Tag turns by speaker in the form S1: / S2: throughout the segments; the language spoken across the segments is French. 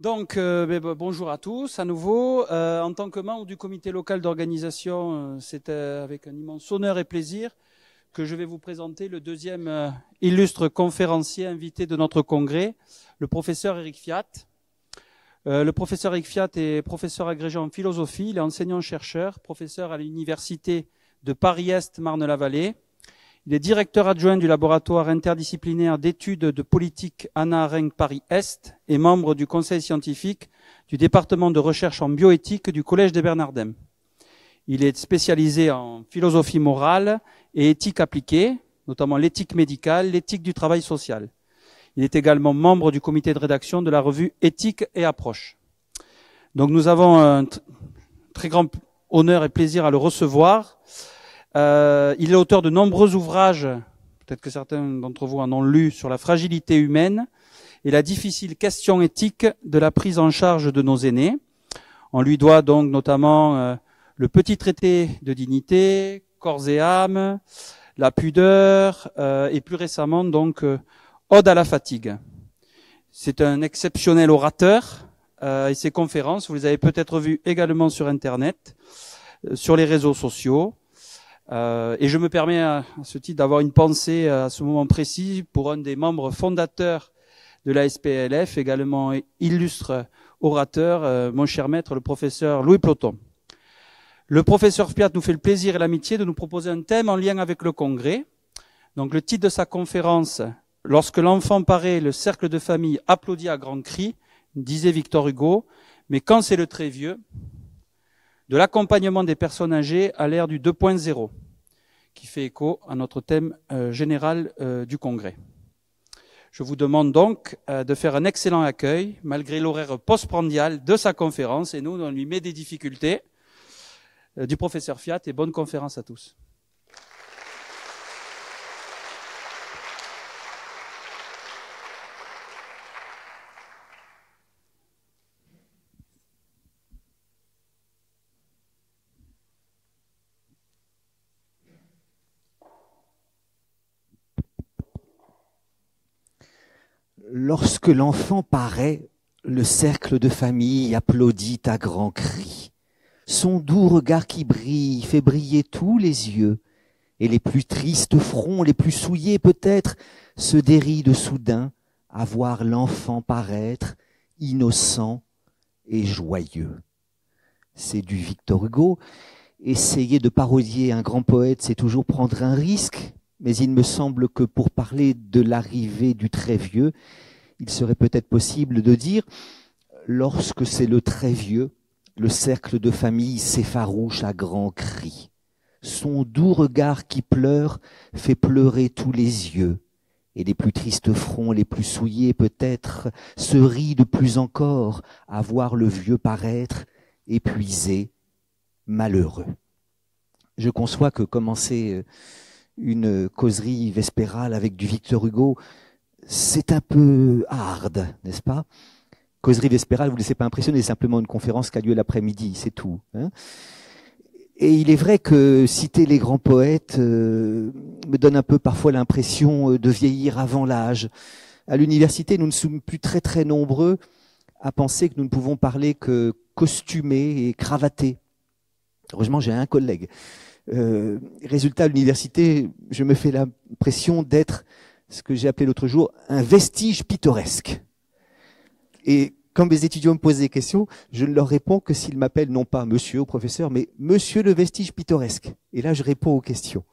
S1: Donc, bonjour à tous à nouveau. En tant que membre du comité local d'organisation, c'est avec un immense honneur et plaisir que je vais vous présenter le deuxième illustre conférencier invité de notre congrès, le professeur Éric Fiat. Le professeur Éric Fiat est professeur agrégé en philosophie, il est enseignant-chercheur, professeur à l'université de Paris-Est Marne-la-Vallée. Il est directeur adjoint du laboratoire interdisciplinaire d'études de politique Hannah Arendt Paris-Est et membre du conseil scientifique du département de recherche en bioéthique du Collège des Bernardins. Il est spécialisé en philosophie morale et éthique appliquée, notamment l'éthique médicale, l'éthique du travail social. Il est également membre du comité de rédaction de la revue Éthique et Approche. Donc nous avons un très grand honneur et plaisir à le recevoir. Il est auteur de nombreux ouvrages, peut-être que certains d'entre vous en ont lu, sur la fragilité humaine et la difficile question éthique de la prise en charge de nos aînés. On lui doit donc notamment le petit traité de dignité, corps et âme, la pudeur et plus récemment donc Ode à la fatigue. C'est un exceptionnel orateur et ses conférences, vous les avez peut-être vues également sur Internet, sur les réseaux sociaux. Et je me permets à ce titre d'avoir une pensée à ce moment précis pour un des membres fondateurs de la SPLF, également illustre orateur, mon cher maître, le professeur Louis Ploton. Le professeur Fiat nous fait le plaisir et l'amitié de nous proposer un thème en lien avec le congrès. Donc le titre de sa conférence, « Lorsque l'enfant paraît, le cercle de famille applaudit à grands cris », disait Victor Hugo, mais quand c'est le très vieux, de l'accompagnement des personnes âgées à l'ère du 2.0, qui fait écho à notre thème général du congrès. Je vous demande donc de faire un excellent accueil, malgré l'horaire postprandial de sa conférence, et nous, on lui met des difficultés, du professeur Fiat, et bonne conférence à tous.
S2: Lorsque l'enfant paraît, le cercle de famille applaudit à grands cris. Son doux regard qui brille fait briller tous les yeux, et les plus tristes fronts, les plus souillés peut-être, se dérident soudain à voir l'enfant paraître, innocent et joyeux. C'est du Victor Hugo. Essayer de parodier un grand poète, c'est toujours prendre un risque. Mais il me semble que pour parler de l'arrivée du très vieux, il serait peut-être possible de dire « Lorsque c'est le très vieux, le cercle de famille s'effarouche à grands cris. Son doux regard qui pleure fait pleurer tous les yeux, et les plus tristes fronts, les plus souillés peut-être, se rient de plus encore à voir le vieux paraître, épuisé, malheureux. » Je conçois que commencer une causerie vespérale avec du Victor Hugo, c'est un peu hard, n'est-ce pas? Causerie vespérale, vous ne laissez pas impressionner, c'est simplement une conférence qui a lieu l'après-midi, c'est tout. Hein, et il est vrai que citer les grands poètes me donne un peu parfois l'impression de vieillir avant l'âge. À l'université, nous ne sommes plus très nombreux à penser que nous ne pouvons parler que costumés et cravatés. Heureusement, j'ai un collègue. Résultat, à l'université, je me fais l'impression d'être ce que j'ai appelé l'autre jour un vestige pittoresque. Et quand mes étudiants me posent des questions, je ne leur réponds que s'ils m'appellent non pas monsieur ou professeur, mais monsieur le vestige pittoresque. Et là, je réponds aux questions.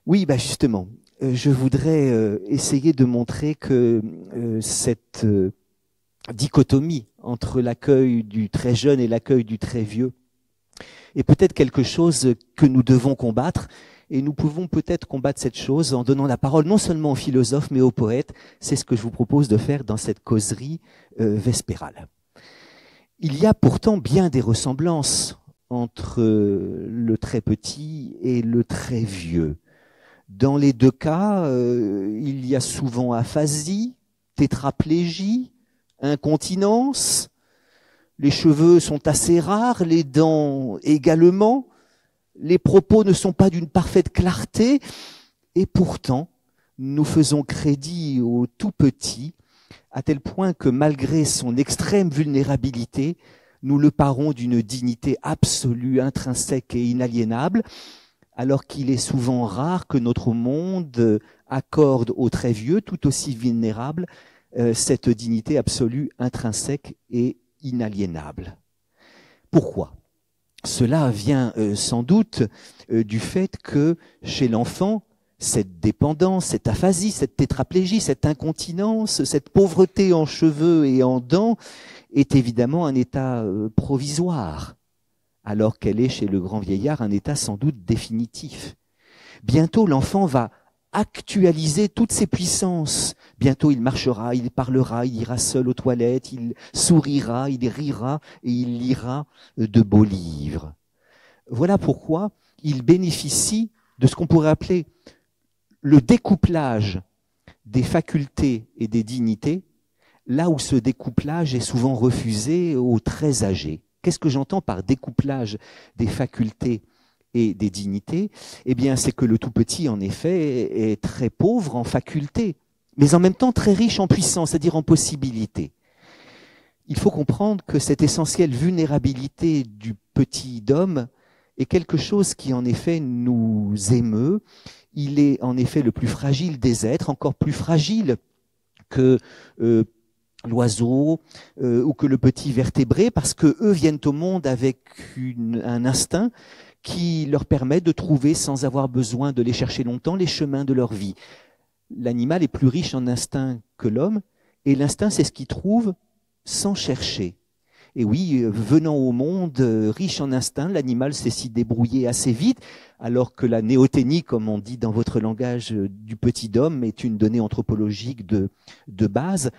S2: Oui, bah justement, je voudrais essayer de montrer que cette dichotomie entre l'accueil du très jeune et l'accueil du très vieux est peut-être quelque chose que nous devons combattre, et nous pouvons peut-être combattre cette chose en donnant la parole non seulement aux philosophes, mais aux poètes. C'est ce que je vous propose de faire dans cette causerie vespérale. Il y a pourtant bien des ressemblances entre le très petit et le très vieux. Dans les deux cas, il y a souvent aphasie, tétraplégie, incontinence. Les cheveux sont assez rares, les dents également. Les propos ne sont pas d'une parfaite clarté. Et pourtant, nous faisons crédit aux tout petits à tel point que malgré son extrême vulnérabilité, nous le parons d'une dignité absolue, intrinsèque et inaliénable, alors qu'il est souvent rare que notre monde accorde aux très vieux, tout aussi vulnérables, cette dignité absolue, intrinsèque et inaliénable. Pourquoi ? Cela vient sans doute du fait que chez l'enfant, cette dépendance, cette aphasie, cette tétraplégie, cette incontinence, cette pauvreté en cheveux et en dents est évidemment un état provisoire, alors qu'elle est chez le grand vieillard un état sans doute définitif. Bientôt, l'enfant va actualiser toutes ses puissances. Bientôt, il marchera, il parlera, il ira seul aux toilettes, il sourira, il rira et il lira de beaux livres. Voilà pourquoi il bénéficie de ce qu'on pourrait appeler le découplage des facultés et des dignités, là où ce découplage est souvent refusé aux très âgés. Qu'est-ce que j'entends par découplage des facultés et des dignités? Eh bien, c'est que le tout petit, en effet, est très pauvre en facultés, mais en même temps très riche en puissance, c'est-à-dire en possibilités. Il faut comprendre que cette essentielle vulnérabilité du petit homme est quelque chose qui, en effet, nous émeut. Il est, en effet, le plus fragile des êtres, encore plus fragile que l'oiseau ou que le petit vertébré, parce que eux viennent au monde avec un instinct qui leur permet de trouver, sans avoir besoin de les chercher longtemps, les chemins de leur vie. L'animal est plus riche en instinct que l'homme, et l'instinct, c'est ce qu'il trouve sans chercher. Et oui, venant au monde riche en instinct, l'animal sait s'y débrouiller assez vite, alors que la néoténie, comme on dit dans votre langage, du petit homme, est une donnée anthropologique de base.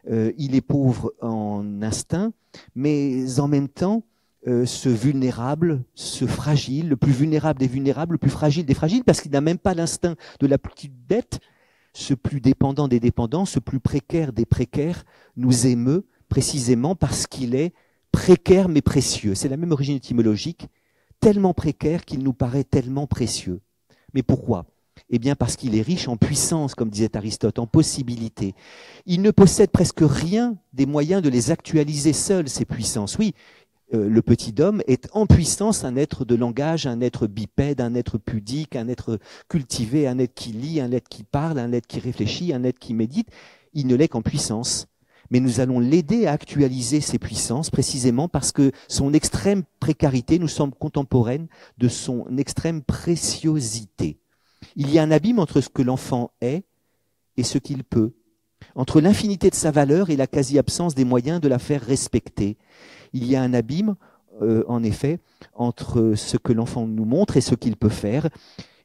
S2: Il est pauvre en instinct, mais en même temps, ce vulnérable, ce fragile, le plus vulnérable des vulnérables, le plus fragile des fragiles, parce qu'il n'a même pas l'instinct de la petite bête, ce plus dépendant des dépendants, ce plus précaire des précaires, nous émeut précisément parce qu'il est précaire mais précieux. C'est la même origine étymologique, tellement précaire qu'il nous paraît tellement précieux. Mais pourquoi ? Eh bien parce qu'il est riche en puissance, comme disait Aristote, en possibilités. Il ne possède presque rien des moyens de les actualiser seul, ces puissances. Oui, le petit homme est en puissance un être de langage, un être bipède, un être pudique, un être cultivé, un être qui lit, un être qui parle, un être qui réfléchit, un être qui médite. Il ne l'est qu'en puissance. Mais nous allons l'aider à actualiser ses puissances précisément parce que son extrême précarité nous semble contemporaine de son extrême préciosité. Il y a un abîme entre ce que l'enfant est et ce qu'il peut, entre l'infinité de sa valeur et la quasi-absence des moyens de la faire respecter. Il y a un abîme, en effet, entre ce que l'enfant nous montre et ce qu'il peut faire.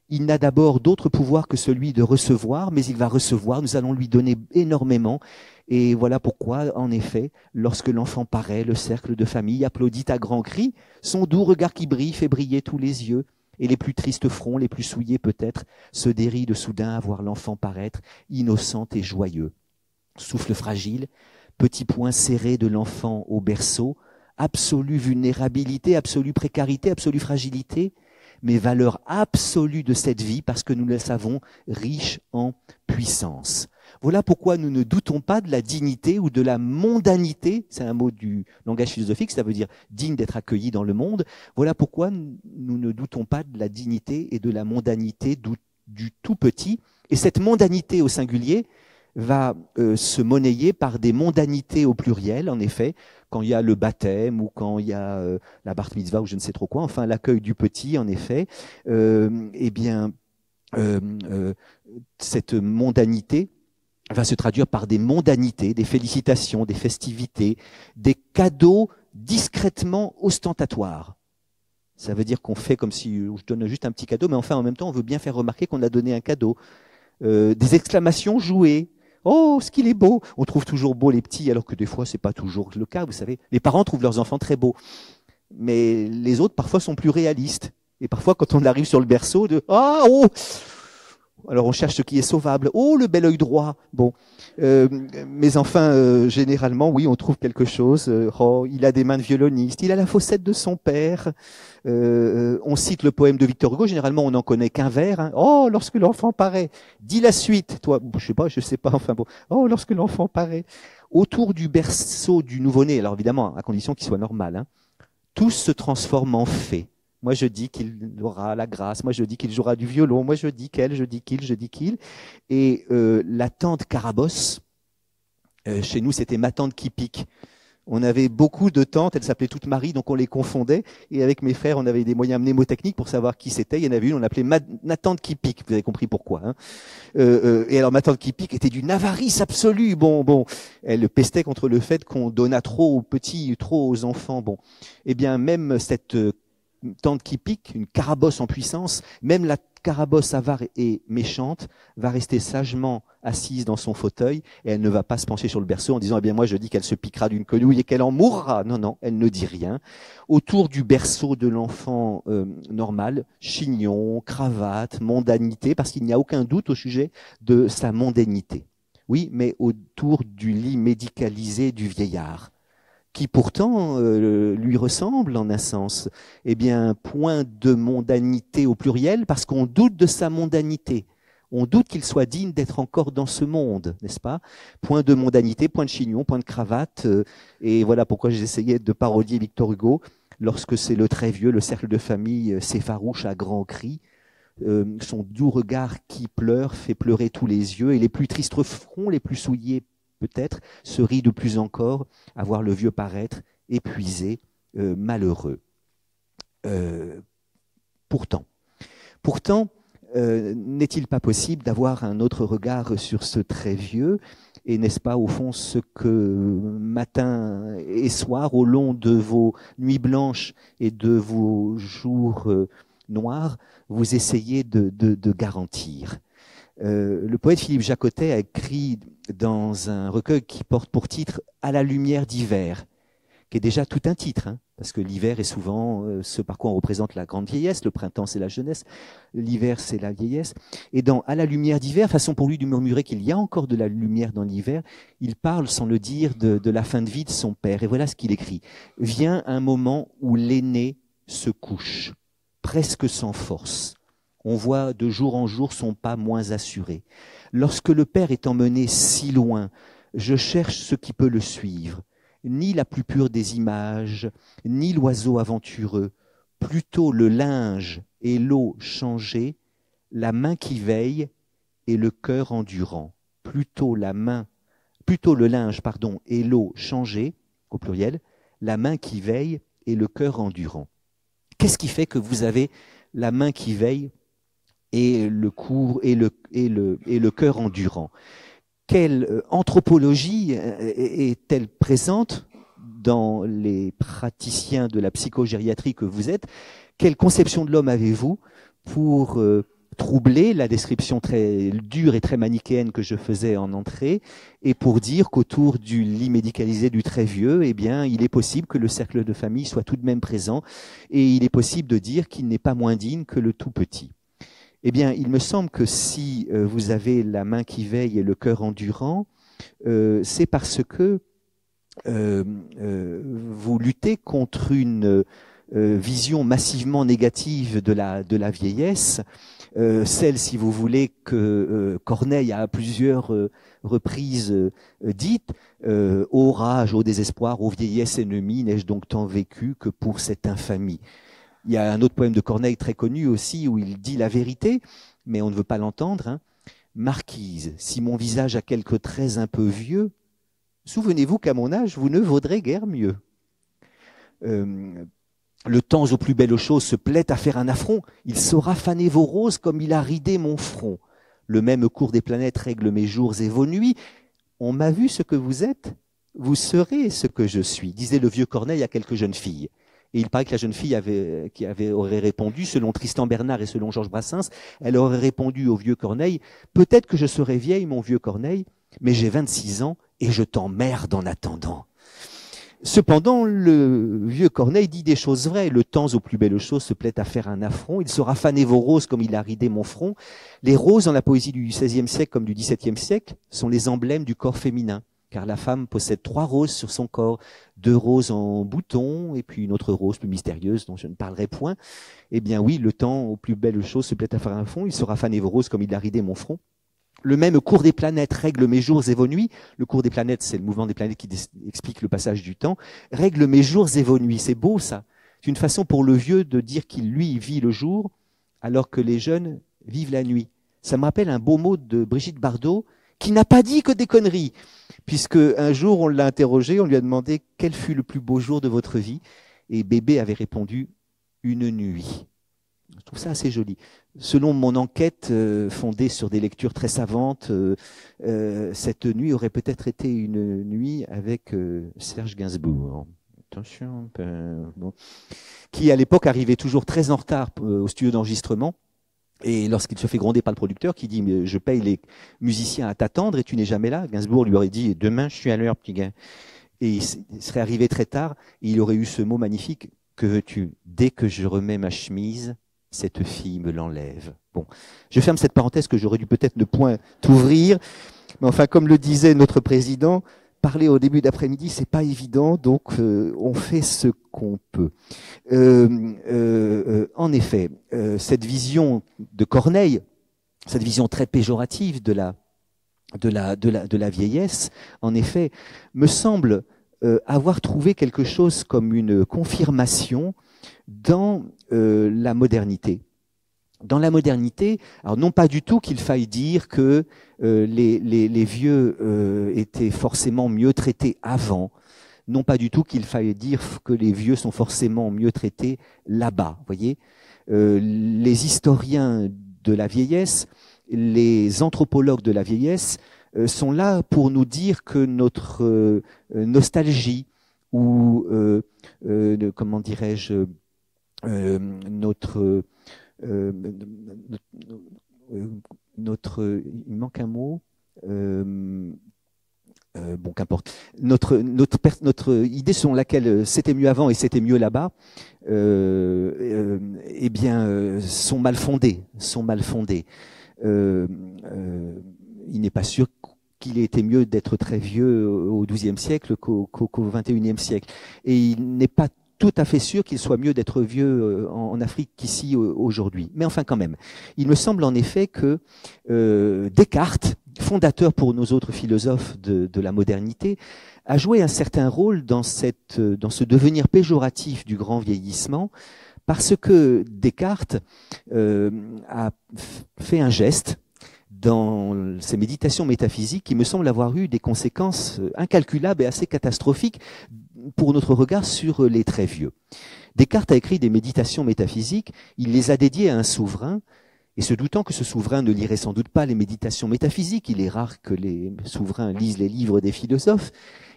S2: Il n'a d'abord d'autre pouvoir que celui de recevoir, mais il va recevoir, nous allons lui donner énormément. Et voilà pourquoi, en effet, lorsque l'enfant paraît, le cercle de famille applaudit à grands cris, son doux regard qui brille fait briller tous les yeux, et les plus tristes fronts, les plus souillés peut-être, se dérident soudain à voir l'enfant paraître, innocent et joyeux. Souffle fragile, petit poing serré de l'enfant au berceau, absolue vulnérabilité, absolue précarité, absolue fragilité, mais valeur absolue de cette vie parce que nous la savons riche en puissance. Voilà pourquoi nous ne doutons pas de la dignité ou de la mondanité, c'est un mot du langage philosophique, ça veut dire digne d'être accueilli dans le monde. Voilà pourquoi nous ne doutons pas de la dignité et de la mondanité du tout petit. Et cette mondanité au singulier va se monnayer par des mondanités au pluriel, en effet, quand il y a le baptême ou quand il y a la bar mitzvah ou je ne sais trop quoi, enfin l'accueil du petit, en effet, cette mondanité va se traduire par des mondanités, des félicitations, des festivités, des cadeaux discrètement ostentatoires. Ça veut dire qu'on fait comme si je donne juste un petit cadeau, mais enfin en même temps on veut bien faire remarquer qu'on a donné un cadeau. Des exclamations jouées. Oh, ce qu'il est beau! On trouve toujours beau les petits, alors que des fois, c'est pas toujours le cas, vous savez. Les parents trouvent leurs enfants très beaux. Mais les autres, parfois, sont plus réalistes. Et parfois, quand on arrive sur le berceau, alors on cherche ce qui est sauvable. Oh, le bel œil droit. Bon, mais enfin, généralement, oui, on trouve quelque chose. Oh, il a des mains de violoniste, il a la fossette de son père. On cite le poème de Victor Hugo. Généralement, on n'en connaît qu'un vers. Hein. Oh, lorsque l'enfant paraît. Dis la suite. Toi, je sais pas. Enfin bon. Oh, lorsque l'enfant paraît. Autour du berceau du nouveau-né. Alors évidemment, à condition qu'il soit normal. Hein, tout se transforme en fée. Moi, je dis qu'il aura la grâce. Moi, je dis qu'il jouera du violon. Moi, je dis qu'elle, je dis qu'il. Et la tante Carabosse, chez nous, c'était ma tante qui pique. On avait beaucoup de tantes, elles s'appelaient toutes Marie, donc on les confondait. Et avec mes frères, on avait des moyens mnémotechniques pour savoir qui c'était. Il y en avait une, on l'appelait ma tante qui pique. Vous avez compris pourquoi. Hein. Et alors, ma tante qui pique était d'une avarice absolue. Bon, elle pestait contre le fait qu'on donna trop aux petits, trop aux enfants. Bon, eh bien, même cette tante qui pique, une carabosse en puissance, même la carabosse avare et méchante va rester sagement assise dans son fauteuil et elle ne va pas se pencher sur le berceau en disant « Eh bien, moi, je dis qu'elle se piquera d'une quenouille et qu'elle en mourra ». Non, elle ne dit rien. Autour du berceau de l'enfant normal, chignon, cravate, mondanité, parce qu'il n'y a aucun doute au sujet de sa mondanité. Oui, mais autour du lit médicalisé du vieillard, qui pourtant lui ressemble en un sens. Eh bien, point de mondanité au pluriel, parce qu'on doute de sa mondanité. On doute qu'il soit digne d'être encore dans ce monde, n'est-ce pas? Point de mondanité, point de chignon, point de cravate. Et voilà pourquoi j'essayais de parodier Victor Hugo. Lorsque c'est le très vieux, le cercle de famille s'effarouche à grands cris. Son doux regard qui pleure fait pleurer tous les yeux, et les plus tristes fronts, les plus souillés peut-être, se rient de plus encore à voir le vieux paraître épuisé, malheureux. Pourtant, n'est-il pas possible d'avoir un autre regard sur ce très vieux? Et n'est-ce pas au fond ce que matin et soir, au long de vos nuits blanches et de vos jours noirs, vous essayez de garantir? Le poète Philippe Jacotet a écrit dans un recueil qui porte pour titre « À la lumière d'hiver », qui est déjà tout un titre, hein, parce que l'hiver est souvent ce par quoi on représente la grande vieillesse, le printemps c'est la jeunesse, l'hiver c'est la vieillesse. Et dans « À la lumière d'hiver », façon pour lui de murmurer qu'il y a encore de la lumière dans l'hiver, il parle sans le dire de la fin de vie de son père. Et voilà ce qu'il écrit. « Vient un moment où l'aîné se couche, presque sans force. On voit de jour en jour son pas moins assuré. Lorsque le père est emmené si loin, je cherche ce qui peut le suivre. Ni la plus pure des images, ni l'oiseau aventureux, plutôt le linge et l'eau changée, la main qui veille et le cœur endurant. Plutôt le linge, et l'eau changée, au pluriel, la main qui veille et le cœur endurant. Qu'est-ce qui fait que vous avez la main qui veille et le cœur endurant? Quelle anthropologie est-elle présente dans les praticiens de la psychogériatrie que vous êtes? Quelle conception de l'homme avez-vous pour troubler la description très dure et très manichéenne que je faisais en entrée, et pour dire qu'autour du lit médicalisé du très vieux, eh bien, il est possible que le cercle de famille soit tout de même présent, et il est possible de dire qu'il n'est pas moins digne que le tout petit. Eh bien, il me semble que si vous avez la main qui veille et le cœur endurant, c'est parce que vous luttez contre une vision massivement négative de la vieillesse, celle, si vous voulez, que Corneille a à plusieurs reprises dite, ô rage, ô désespoir, ô vieillesse ennemie, n'ai-je donc tant vécu que pour cette infamie. Il y a un autre poème de Corneille très connu aussi où il dit la vérité, mais on ne veut pas l'entendre. Hein. Marquise, si mon visage a quelques traits un peu vieux, souvenez-vous qu'à mon âge, vous ne vaudrez guère mieux. Le temps aux plus belles choses se plaît à faire un affront. Il saura faner vos roses comme il a ridé mon front. Le même cours des planètes règle mes jours et vos nuits. On m'a vu ce que vous êtes, vous serez ce que je suis, disait le vieux Corneille à quelques jeunes filles. Et il paraît que la jeune fille aurait répondu, selon Tristan Bernard et selon Georges Brassens, elle aurait répondu au vieux Corneille, « Peut-être que je serai vieille, mon vieux Corneille, mais j'ai 26 ans et je t'emmerde en attendant. » Cependant, le vieux Corneille dit des choses vraies. Le temps aux plus belles choses se plaît à faire un affront. Il saura faner vos roses comme il a ridé mon front. Les roses, dans la poésie du XVIe siècle comme du XVIIe siècle, sont les emblèmes du corps féminin. Car la femme possède 3 roses sur son corps, 2 roses en bouton et puis une autre rose plus mystérieuse dont je ne parlerai point. Eh bien oui, le temps aux plus belles choses se plaît à faire un affront. Il saura faner vos roses comme il a ridé mon front. Le même cours des planètes règle mes jours et vos nuits. Le cours des planètes, c'est le mouvement des planètes qui explique le passage du temps. Règle mes jours et vos nuits. C'est beau, ça. C'est une façon pour le vieux de dire qu'il, lui, vit le jour, alors que les jeunes vivent la nuit. Ça me rappelle un beau mot de Brigitte Bardot, qui n'a pas dit que des conneries. Puisque un jour, on l'a interrogé, on lui a demandé quel fut le plus beau jour de votre vie. Et bébé avait répondu, une nuit. Je trouve ça assez joli. Selon mon enquête fondée sur des lectures très savantes, cette nuit aurait peut-être été une nuit avec Serge Gainsbourg. Attention, bon. Qui à l'époque arrivait toujours très en retard au studio d'enregistrement. Et lorsqu'il se fait gronder par le producteur qui dit « Je paye les musiciens à t'attendre et tu n'es jamais là », Gainsbourg lui aurait dit « Demain, je suis à l'heure, petit gars ». Et il serait arrivé très tard et il aurait eu ce mot magnifique « Que veux-tu ? Dès que je remets ma chemise, cette fille me l'enlève ». Bon, je ferme cette parenthèse que j'aurais dû peut-être ne point t'ouvrir. Mais enfin, comme le disait notre président, parler au début d'après-midi, c'est pas évident, donc on fait ce qu'on peut. En effet, cette vision de Corneille, cette vision très péjorative de la vieillesse, en effet, me semble avoir trouvé quelque chose comme une confirmation dans la modernité. Dans la modernité, alors non pas du tout qu'il faille dire que les vieux étaient forcément mieux traités avant, non pas du tout qu'il faille dire que les vieux sont forcément mieux traités là-bas. Voyez, les historiens de la vieillesse, les anthropologues de la vieillesse sont là pour nous dire que notre nostalgie ou comment dirais-je il manque un mot, bon, qu'importe. Notre idée selon laquelle c'était mieux avant et c'était mieux là-bas, eh bien, sont mal fondées. Il n'est pas sûr qu'il ait été mieux d'être très vieux au XIIe siècle qu'au XXIe siècle. Et il n'est pas tout à fait sûr qu'il soit mieux d'être vieux en Afrique qu'ici aujourd'hui. Mais enfin quand même, il me semble en effet que Descartes, fondateur pour nos autres philosophes de la modernité, a joué un certain rôle dans ce devenir péjoratif du grand vieillissement, parce que Descartes a fait un geste dans ses méditations métaphysiques qui me semble avoir eu des conséquences incalculables et assez catastrophiques pour notre regard sur les très vieux. Descartes a écrit des méditations métaphysiques, il les a dédiées à un souverain, et se doutant que ce souverain ne lirait sans doute pas les méditations métaphysiques, il est rare que les souverains lisent les livres des philosophes,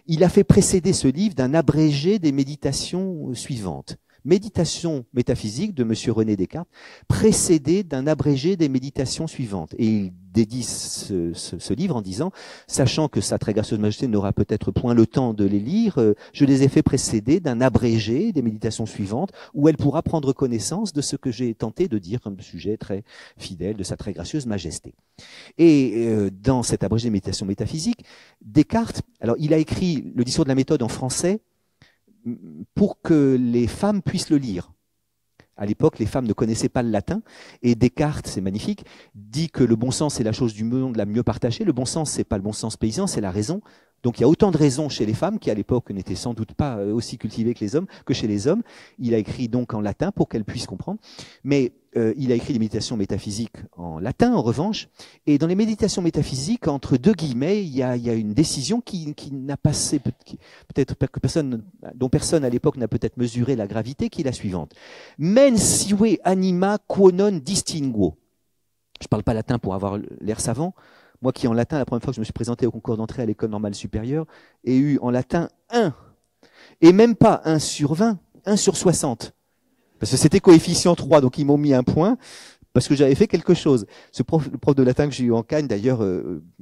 S2: il a fait précéder ce livre d'un abrégé des méditations suivantes. Méditation métaphysique de M. René Descartes, précédé d'un abrégé des méditations suivantes. Et il dédie ce livre en disant, sachant que sa très gracieuse majesté n'aura peut-être point le temps de les lire, je les ai fait précéder d'un abrégé des méditations suivantes, où elle pourra prendre connaissance de ce que j'ai tenté de dire comme sujet très fidèle de sa très gracieuse majesté. Et dans cet abrégé des méditations métaphysiques, Descartes, alors il a écrit le discours de la méthode en français, pour que les femmes puissent le lire. À l'époque, les femmes ne connaissaient pas le latin, et Descartes, c'est magnifique, dit que le bon sens est la chose du monde la mieux partagée. Le bon sens, c'est pas le bon sens paysan, c'est la raison. Donc il y a autant de raisons chez les femmes, qui à l'époque n'étaient sans doute pas aussi cultivées que les hommes, que chez les hommes. Il a écrit donc en latin pour qu'elles puissent comprendre. Mais il a écrit des méditations métaphysiques en latin, en revanche. Et dans les méditations métaphysiques, entre deux guillemets, il y a une décision qui n'a passé, peut-être que dont personne à l'époque n'a peut-être mesuré la gravité, qui est la suivante. Mens sive anima quo non distinguo. Je parle pas latin pour avoir l'air savant. Moi qui en latin, la première fois que je me suis présenté au concours d'entrée à l'école normale supérieure, ai eu en latin 1. Et même pas 1 sur 20, 1 sur 60. Parce que c'était coefficient 3, donc ils m'ont mis un point parce que j'avais fait quelque chose. Le prof de latin que j'ai eu en Cannes, d'ailleurs,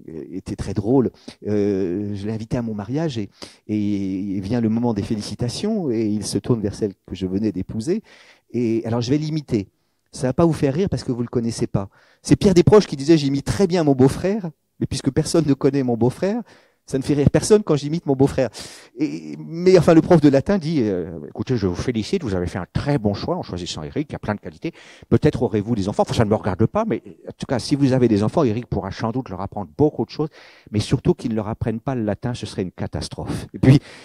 S2: était très drôle. Je l'ai invité à mon mariage et vient le moment des félicitations et il se tourne vers celle que je venais d'épouser. Et alors, je vais l'imiter. Ça va pas vous faire rire parce que vous le connaissez pas. C'est Pierre Desproges qui disait « J'imite très bien mon beau-frère », mais puisque personne ne connaît mon beau-frère, ça ne fait rire personne quand j'imite mon beau-frère. Mais enfin, le prof de latin dit écoutez, je vous félicite, vous avez fait un très bon choix en choisissant Eric, il y a plein de qualités. Peut-être aurez-vous des enfants, enfin, ça ne me regarde pas, mais en tout cas, si vous avez des enfants, Eric pourra sans doute leur apprendre beaucoup de choses, mais surtout qu'ils ne leur apprennent pas le latin, ce serait une catastrophe.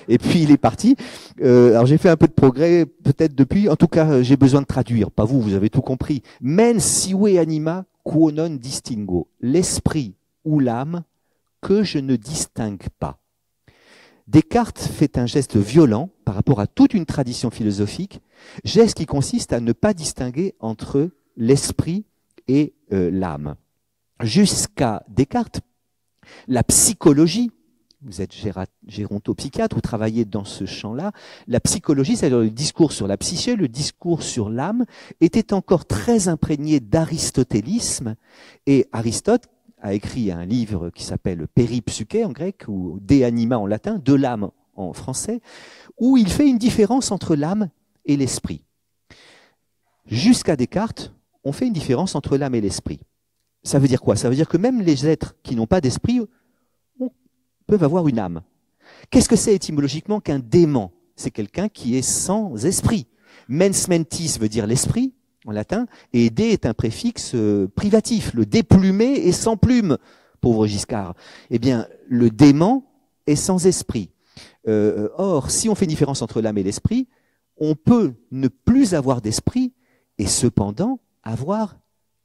S2: Et puis il est parti. Alors j'ai fait un peu de progrès, peut-être depuis. En tout cas, j'ai besoin de traduire. Pas vous, vous avez tout compris. Mens sive anima quo non distingo. L'esprit ou l'âme que je ne distingue pas. Descartes fait un geste violent par rapport à toute une tradition philosophique, geste qui consiste à ne pas distinguer entre l'esprit et l'âme. Jusqu'à Descartes, la psychologie, vous êtes gérontopsychiatre, vous travaillez dans ce champ-là, la psychologie, c'est-à-dire le discours sur la psyché, le discours sur l'âme, était encore très imprégné d'aristotélisme, et Aristote a écrit un livre qui s'appelle Péripsyché en grec, ou De anima en latin, de l'âme en français, où il fait une différence entre l'âme et l'esprit. Jusqu'à Descartes, on fait une différence entre l'âme et l'esprit. Ça veut dire quoi? Ça veut dire que même les êtres qui n'ont pas d'esprit peuvent avoir une âme. Qu'est-ce que c'est étymologiquement qu'un dément? C'est quelqu'un qui est sans esprit. Mens mentis veut dire l'esprit, en latin, et dé est un préfixe privatif, le déplumé est sans plume, pauvre Giscard. Eh bien, le dément est sans esprit. Or, si on fait une différence entre l'âme et l'esprit, on peut ne plus avoir d'esprit et cependant avoir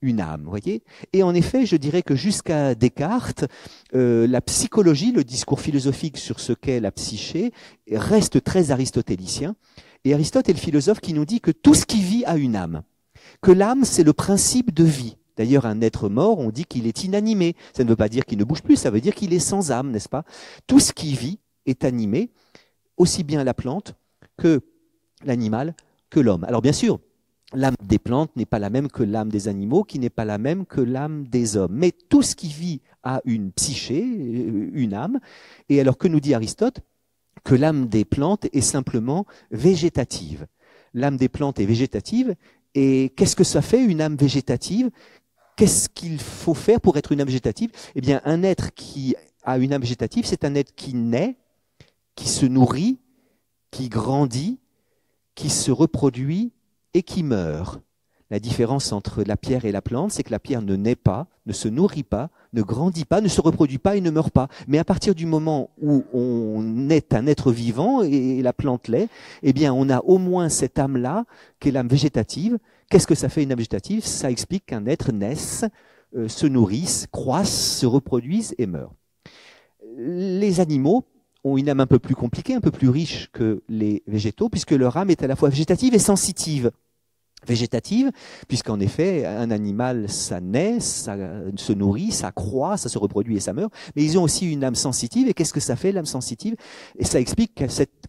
S2: une âme, voyez. Et en effet, je dirais que jusqu'à Descartes, la psychologie, le discours philosophique sur ce qu'est la psyché, reste très aristotélicien. Et Aristote est le philosophe qui nous dit que tout ce qui vit a une âme. Que l'âme, c'est le principe de vie. D'ailleurs, un être mort, on dit qu'il est inanimé. Ça ne veut pas dire qu'il ne bouge plus, ça veut dire qu'il est sans âme, n'est-ce pas? Tout ce qui vit est animé, aussi bien la plante que l'animal, que l'homme. Alors bien sûr, l'âme des plantes n'est pas la même que l'âme des animaux, qui n'est pas la même que l'âme des hommes. Mais tout ce qui vit a une psyché, une âme. Et alors que nous dit Aristote? Que l'âme des plantes est simplement végétative. L'âme des plantes est végétative. Et qu'est-ce que ça fait, une âme végétative? Qu'est-ce qu'il faut faire pour être une âme végétative? Eh bien, un être qui a une âme végétative, c'est un être qui naît, qui se nourrit, qui grandit, qui se reproduit et qui meurt. La différence entre la pierre et la plante, c'est que la pierre ne naît pas, ne se nourrit pas, ne grandit pas, ne se reproduit pas et ne meurt pas. Mais à partir du moment où on est un être vivant, et la plante l'est, eh bien on a au moins cette âme-là, qui est l'âme végétative. Qu'est-ce que ça fait une âme végétative? Ça explique qu'un être naisse, se nourrisse, croisse, se reproduise et meurt. Les animaux ont une âme un peu plus compliquée, un peu plus riche que les végétaux, puisque leur âme est à la fois végétative et sensitive. Végétative, puisqu'en effet, un animal, ça naît, ça se nourrit, ça croît, ça se reproduit et ça meurt, mais ils ont aussi une âme sensitive, et qu'est-ce que ça fait, l'âme sensitive? Et ça explique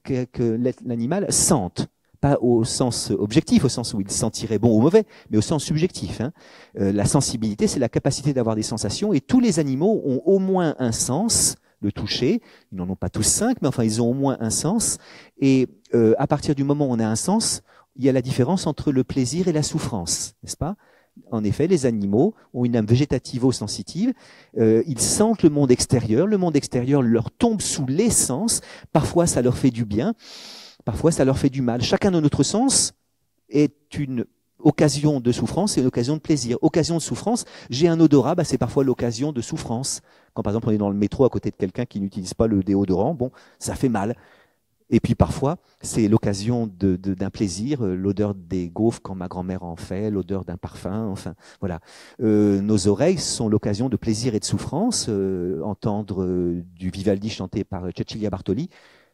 S2: que l'animal sente, pas au sens objectif, au sens où il sentirait bon ou mauvais, mais au sens subjectif. La sensibilité, c'est la capacité d'avoir des sensations, et tous les animaux ont au moins un sens, le toucher, ils n'en ont pas tous 5, mais enfin ils ont au moins un sens, et à partir du moment où on a un sens, il y a la différence entre le plaisir et la souffrance, n'est-ce pas? En effet, les animaux ont une âme végétativo-sensitive, ils sentent le monde extérieur leur tombe sous les sens, parfois ça leur fait du bien, parfois ça leur fait du mal. Chacun de notre sens est une occasion de souffrance et une occasion de plaisir. Occasion de souffrance, j'ai un odorat, c'est parfois l'occasion de souffrance. Quand par exemple on est dans le métro à côté de quelqu'un qui n'utilise pas le déodorant, bon, ça fait mal. Et puis parfois, c'est l'occasion d'un plaisir, l'odeur des gaufres quand ma grand-mère en fait, l'odeur d'un parfum, enfin voilà. Nos oreilles sont l'occasion de plaisir et de souffrance. Entendre du Vivaldi chanté par Cecilia Bartoli,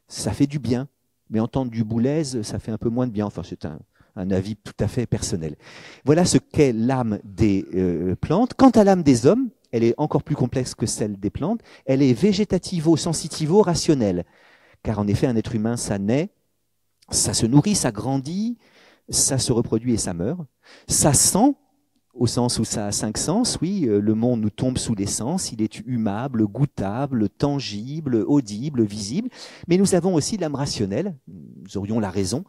S2: ça fait du bien. Mais entendre du Boulez, ça fait un peu moins de bien. Enfin, c'est un avis tout à fait personnel. Voilà ce qu'est l'âme des plantes. Quant à l'âme des hommes, elle est encore plus complexe que celle des plantes. Elle est végétativo-sensitivo-rationnelle. Car en effet, un être humain, ça naît, ça se nourrit, ça grandit, ça se reproduit et ça meurt. Ça sent au sens où ça a 5 sens, oui, le monde nous tombe sous les sens, il est humable, goûtable, tangible, audible, visible, mais nous avons aussi l'âme rationnelle, nous aurions la raison,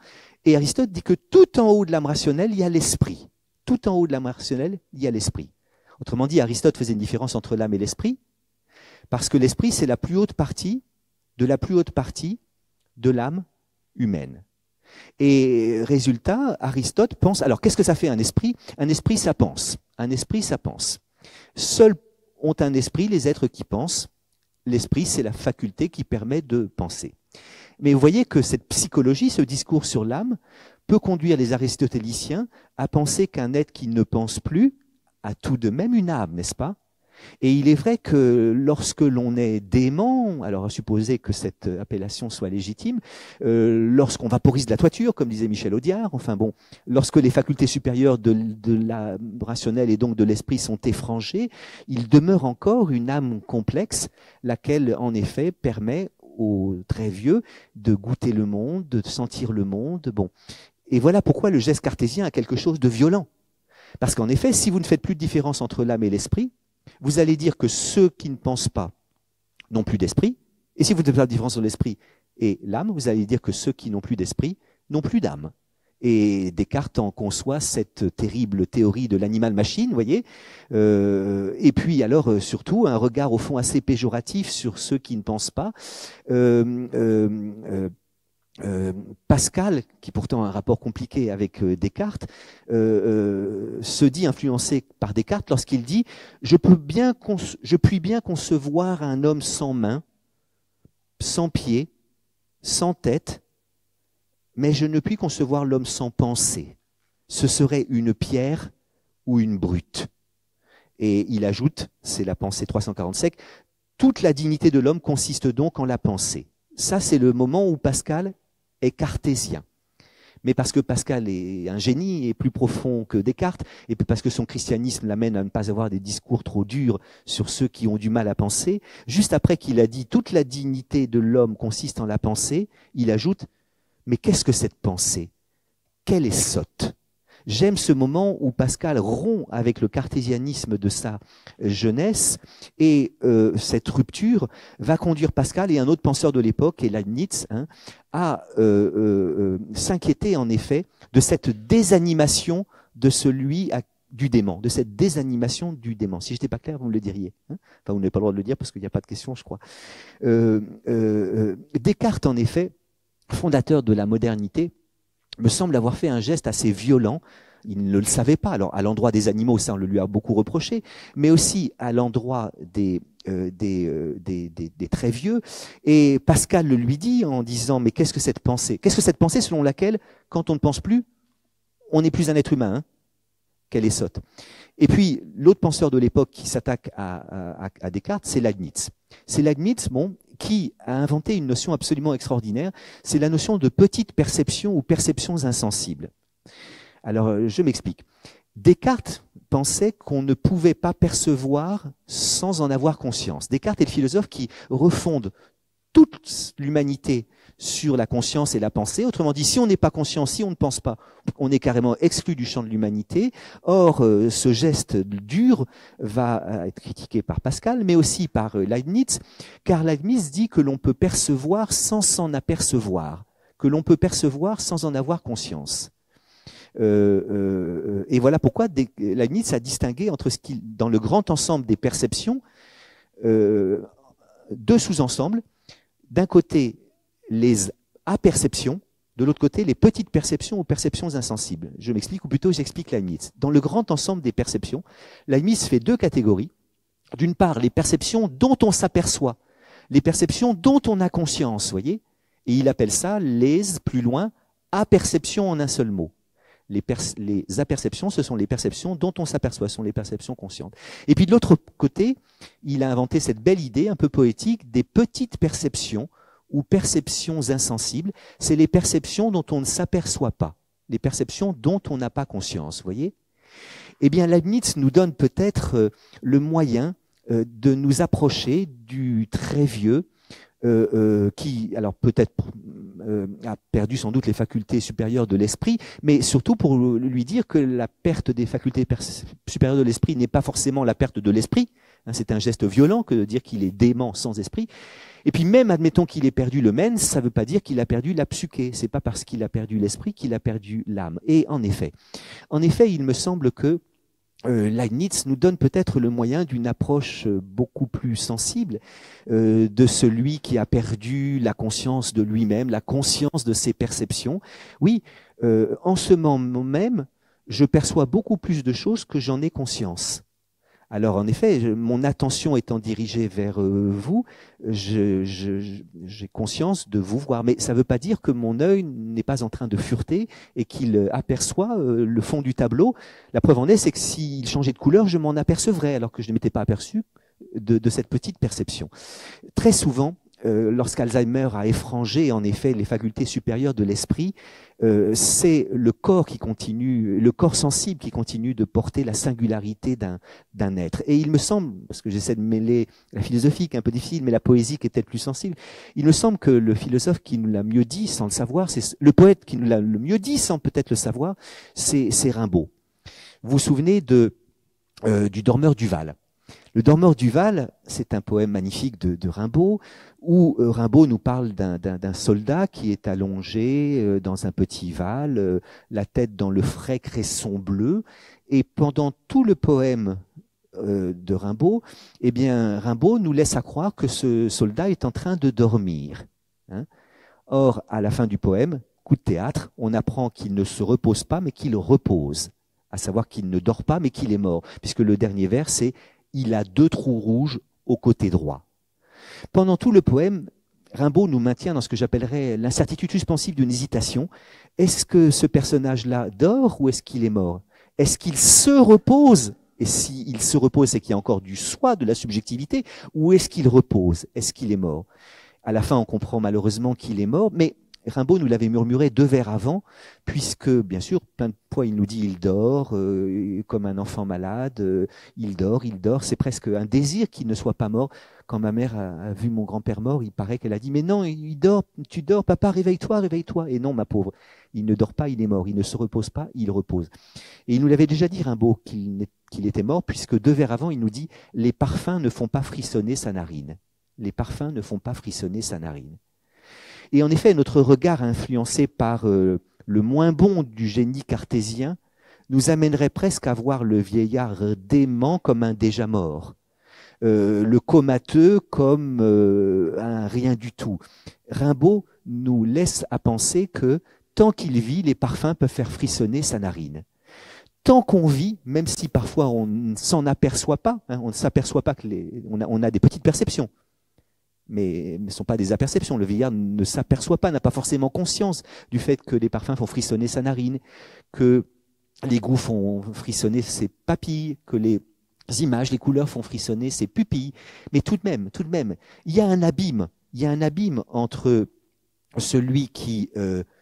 S2: et Aristote dit que tout en haut de l'âme rationnelle, il y a l'esprit. Tout en haut de l'âme rationnelle, il y a l'esprit. Autrement dit, Aristote faisait une différence entre l'âme et l'esprit, parce que l'esprit, c'est la plus haute partie de l'âme humaine. Et résultat, Aristote pense... Alors, qu'est-ce que ça fait un esprit? Un esprit, ça pense. Un esprit, ça pense. Seuls ont un esprit les êtres qui pensent. L'esprit, c'est la faculté qui permet de penser. Mais vous voyez que cette psychologie, ce discours sur l'âme, peut conduire les aristotéliciens à penser qu'un être qui ne pense plus a tout de même une âme, n'est-ce pas? Et il est vrai que lorsque l'on est dément, alors à supposer que cette appellation soit légitime, lorsqu'on vaporise de la toiture, comme disait Michel Audiard, enfin bon, lorsque les facultés supérieures de la rationnelle et donc de l'esprit sont effrangées, il demeure encore une âme complexe, laquelle en effet permet aux très vieux de goûter le monde, de sentir le monde. Bon. Et voilà pourquoi le geste cartésien a quelque chose de violent. Parce qu'en effet, si vous ne faites plus de différence entre l'âme et l'esprit, vous allez dire que ceux qui ne pensent pas n'ont plus d'esprit. Et si vous ne faites pas de différence entre l'esprit et l'âme, vous allez dire que ceux qui n'ont plus d'esprit n'ont plus d'âme. Et Descartes en conçoit cette terrible théorie de l'animal-machine, vous voyez. Et puis alors, surtout, un regard au fond assez péjoratif sur ceux qui ne pensent pas. Pascal, qui pourtant a un rapport compliqué avec Descartes, se dit influencé par Descartes lorsqu'il dit « Je puis bien concevoir un homme sans main, sans pied, sans tête, mais je ne puis concevoir l'homme sans pensée. Ce serait une pierre ou une brute. » Et il ajoute, c'est la pensée 347, « Toute la dignité de l'homme consiste donc en la pensée. » Ça, c'est le moment où Pascal est cartésien. Mais parce que Pascal est un génie et plus profond que Descartes, et puis parce que son christianisme l'amène à ne pas avoir des discours trop durs sur ceux qui ont du mal à penser, juste après qu'il a dit « toute la dignité de l'homme consiste en la pensée », il ajoute « mais qu'est-ce que cette pensée? Qu'elle est sotte !» J'aime ce moment où Pascal rompt avec le cartésianisme de sa jeunesse et cette rupture va conduire Pascal et un autre penseur de l'époque, et Leibniz, à s'inquiéter en effet de cette désanimation de celui du dément, de cette désanimation du dément. Si je n'étais pas clair, vous me le diriez. Enfin, vous n'avez pas le droit de le dire parce qu'il n'y a pas de question, je crois. Descartes, en effet, fondateur de la modernité, me semble avoir fait un geste assez violent. Il ne le savait pas. Alors, à l'endroit des animaux, ça, on le lui a beaucoup reproché, mais aussi à l'endroit des très vieux. Et Pascal le lui dit en disant, mais qu'est-ce que cette pensée? Qu'est-ce que cette pensée selon laquelle, quand on ne pense plus, on n'est plus un être humain, qu'elle est sotte. Et puis, l'autre penseur de l'époque qui s'attaque à Descartes, c'est Leibniz. C'est Leibniz, qui a inventé une notion absolument extraordinaire, c'est la notion de petite perception ou perceptions insensibles. Alors, je m'explique. Descartes pensait qu'on ne pouvait pas percevoir sans en avoir conscience. Descartes est le philosophe qui refonde toute l'humanité sur la conscience et la pensée. Autrement dit, si on n'est pas conscient, si on ne pense pas, on est carrément exclu du champ de l'humanité. Or, ce geste dur va être critiqué par Pascal, mais aussi par Leibniz, car Leibniz dit que l'on peut percevoir sans s'en apercevoir, que l'on peut percevoir sans en avoir conscience. Et voilà pourquoi Leibniz a distingué entre ce qui, dans le grand ensemble des perceptions, deux sous-ensembles. D'un côté, les aperceptions, de l'autre côté, les petites perceptions ou perceptions insensibles. Je m'explique, ou plutôt j'explique Leibniz. Dans le grand ensemble des perceptions, Leibniz fait deux catégories. D'une part, les perceptions dont on s'aperçoit, les perceptions dont on a conscience, voyez, et il appelle ça les, plus loin, aperceptions en un seul mot. Les aperceptions, ce sont les perceptions dont on s'aperçoit, ce sont les perceptions conscientes. Et puis de l'autre côté, il a inventé cette belle idée un peu poétique des petites perceptions ou perceptions insensibles. C'est les perceptions dont on ne s'aperçoit pas, les perceptions dont on n'a pas conscience, voyez. Eh bien, Leibniz nous donne peut-être le moyen de nous approcher du très vieux, qui, alors peut-être a perdu sans doute les facultés supérieures de l'esprit, mais surtout pour lui dire que la perte des facultés supérieures de l'esprit n'est pas forcément la perte de l'esprit. Hein, c'est un geste violent que de dire qu'il est dément sans esprit. Et puis même, admettons qu'il ait perdu le mens, ça ne veut pas dire qu'il a perdu la psyché. C'est pas parce qu'il a perdu l'esprit qu'il a perdu l'âme. Et en effet, il me semble que Leibniz nous donne peut-être le moyen d'une approche beaucoup plus sensible de celui qui a perdu la conscience de lui-même, la conscience de ses perceptions. Oui, en ce moment même, je perçois beaucoup plus de choses que j'en ai conscience. Alors en effet, mon attention étant dirigée vers vous, j'ai conscience de vous voir. Mais ça ne veut pas dire que mon œil n'est pas en train de fureter et qu'il aperçoit le fond du tableau. La preuve en est, c'est que s'il changeait de couleur, je m'en apercevrais, alors que je ne m'étais pas aperçu de cette petite perception. Très souvent, lorsqu'Alzheimer a effrangé en effet les facultés supérieures de l'esprit, c'est le corps qui continue, le corps sensible qui continue de porter la singularité d'un être. Et il me semble, parce que j'essaie de mêler la philosophie qui est un peu difficile, mais la poésie qui est peut-être plus sensible, il me semble que le philosophe qui nous l'a mieux dit sans le savoir, c'est le poète qui nous l'a le mieux dit sans peut-être le savoir, c'est Rimbaud. Vous vous souvenez du Dormeur du Val. Le Dormeur du Val, c'est un poème magnifique de Rimbaud, où Rimbaud nous parle d'un soldat qui est allongé dans un petit val, la tête dans le frais cresson bleu, et pendant tout le poème de Rimbaud, eh bien, Rimbaud nous laisse à croire que ce soldat est en train de dormir. Hein. Or, à la fin du poème, coup de théâtre, on apprend qu'il ne se repose pas, mais qu'il repose, à savoir qu'il ne dort pas, mais qu'il est mort, puisque le dernier vers, c'est « il a 2 trous rouges au côté droit ». Pendant tout le poème, Rimbaud nous maintient dans ce que j'appellerais l'incertitude suspensive d'une hésitation. Est-ce que ce personnage-là dort ou est-ce qu'il est mort? Est-ce qu'il se repose? Et s'il se repose, c'est qu'il y a encore du soi, de la subjectivité, ou est-ce qu'il repose? Est-ce qu'il est mort? À la fin, on comprend malheureusement qu'il est mort, mais Rimbaud nous l'avait murmuré 2 vers avant, puisque, bien sûr, plein de fois, il nous dit « il dort comme un enfant malade, il dort ». C'est presque un désir qu'il ne soit pas mort. Quand ma mère a vu mon grand-père mort, il paraît qu'elle a dit « mais non, il dort, tu dors, papa, réveille-toi, réveille-toi ». Et non, ma pauvre, il ne dort pas, il est mort. Il ne se repose pas, il repose. Et il nous l'avait déjà dit, Rimbaud, qu'il était mort, puisque 2 vers avant, il nous dit « les parfums ne font pas frissonner sa narine ». Les parfums ne font pas frissonner sa narine. Et en effet, notre regard influencé par le moins bon du génie cartésien nous amènerait presque à voir le vieillard dément comme un déjà mort, le comateux comme un rien du tout. Rimbaud nous laisse à penser que tant qu'il vit, les parfums peuvent faire frissonner sa narine. Tant qu'on vit, même si parfois on ne s'en aperçoit pas, hein, on ne s'aperçoit pas on a des petites perceptions. Mais ne sont pas des aperceptions. Le vieillard ne s'aperçoit pas, n'a pas forcément conscience du fait que les parfums font frissonner sa narine, que les goûts font frissonner ses papilles, que les images, les couleurs font frissonner ses pupilles. Mais tout de même, il y a un abîme entre celui qui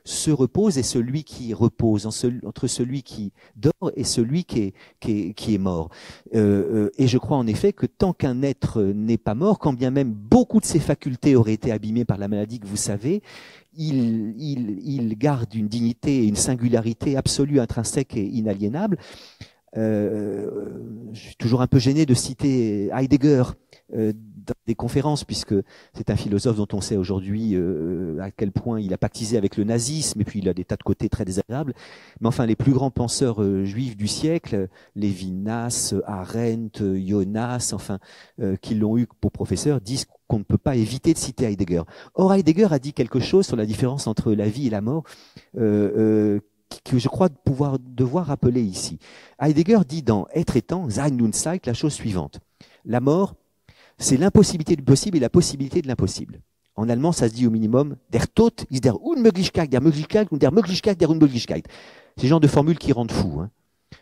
S2: se repose et celui qui repose, entre celui qui dort et celui qui est mort. Et je crois en effet que tant qu'un être n'est pas mort, quand bien même beaucoup de ses facultés auraient été abîmées par la maladie que vous savez, il garde une dignité et une singularité absolue, intrinsèque et inaliénable. Je suis toujours un peu gêné de citer Heidegger dans des conférences, puisque c'est un philosophe dont on sait aujourd'hui à quel point il a pactisé avec le nazisme, et puis il a des tas de côtés très désagréables. Mais enfin, les plus grands penseurs juifs du siècle, Lévinas, Arendt, Jonas, enfin, qui l'ont eu pour professeur, disent qu'on ne peut pas éviter de citer Heidegger. Or, Heidegger a dit quelque chose sur la différence entre la vie et la mort, que je crois devoir rappeler ici. Heidegger dit dans Être et temps, Sein und Zeit, la chose suivante. La mort, c'est l'impossibilité du possible et la possibilité de l'impossible. En allemand, ça se dit au minimum, der Tod ist der Unmöglichkeit, der Möglichkeit und der Möglichkeit der Unmöglichkeit. C'est le genre de formule qui rendent fou. Hein.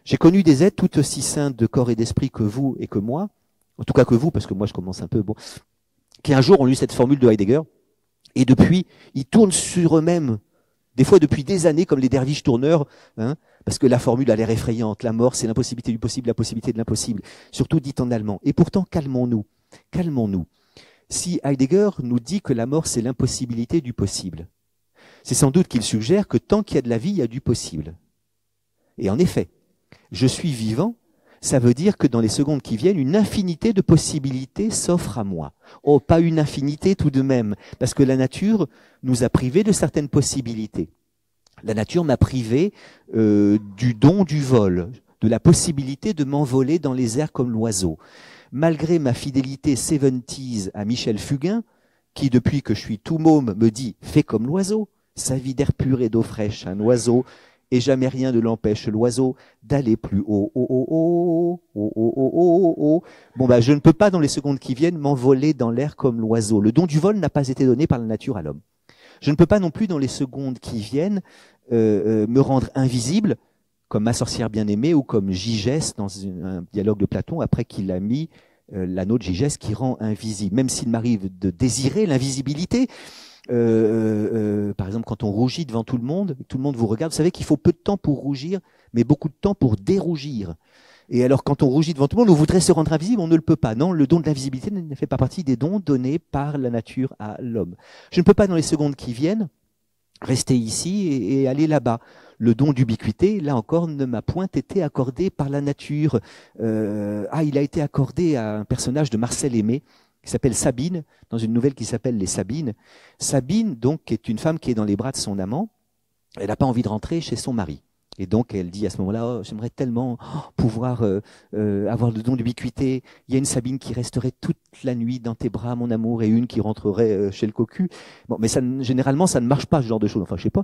S2: J'ai connu des êtres tout aussi saints de corps et d'esprit que vous et que moi, en tout cas que vous, parce que moi je commence un peu, bon, qui un jour ont lu cette formule de Heidegger, et depuis, ils tournent sur eux-mêmes, des fois depuis des années, comme les derviches tourneurs, hein, parce que la formule a l'air effrayante. La mort, c'est l'impossibilité du possible, la possibilité de l'impossible, surtout dit en allemand. Et pourtant, calmons-nous. Si Heidegger nous dit que la mort, c'est l'impossibilité du possible, c'est sans doute qu'il suggère que tant qu'il y a de la vie, il y a du possible. Et en effet, je suis vivant, ça veut dire que dans les secondes qui viennent, une infinité de possibilités s'offre à moi. Oh, pas une infinité tout de même, parce que la nature nous a privés de certaines possibilités. La nature m'a privé du don du vol, de la possibilité de m'envoler dans les airs comme l'oiseau. Malgré ma fidélité 70s à Michel Fugain, qui depuis que je suis tout môme me dit « fais comme l'oiseau », sa vie d'air pur et d'eau fraîche, un oiseau, et jamais rien ne l'empêche, l'oiseau, d'aller plus haut, haut, haut, haut, haut, haut, haut, haut, haut. Bon, bah, je ne peux pas, dans les secondes qui viennent, m'envoler dans l'air comme l'oiseau. Le don du vol n'a pas été donné par la nature à l'homme. Je ne peux pas non plus, dans les secondes qui viennent, me rendre invisible, comme ma sorcière bien-aimée ou comme Gigès dans un dialogue de Platon, après qu'il a mis l'anneau de Gigès qui rend invisible. Même s'il m'arrive de désirer l'invisibilité, par exemple, quand on rougit devant tout le monde vous regarde, vous savez qu'il faut peu de temps pour rougir, mais beaucoup de temps pour dérougir. Et alors, quand on rougit devant tout le monde, on voudrait se rendre invisible, on ne le peut pas. Non, le don de l'invisibilité ne fait pas partie des dons donnés par la nature à l'homme. Je ne peux pas, dans les secondes qui viennent, rester ici et aller là-bas. Le don d'ubiquité, là encore, ne m'a point été accordé par la nature. Il a été accordé à un personnage de Marcel Aimé, qui s'appelle Sabine, dans une nouvelle qui s'appelle Les Sabines. Sabine, donc, est une femme qui est dans les bras de son amant. Elle n'a pas envie de rentrer chez son mari. Et donc, elle dit à ce moment-là, oh, j'aimerais tellement pouvoir avoir le don d'ubiquité. Il y a une Sabine qui resterait toute la nuit dans tes bras, mon amour, et une qui rentrerait chez le cocu. Bon, mais ça, généralement, ça ne marche pas, ce genre de choses. Enfin, je sais pas.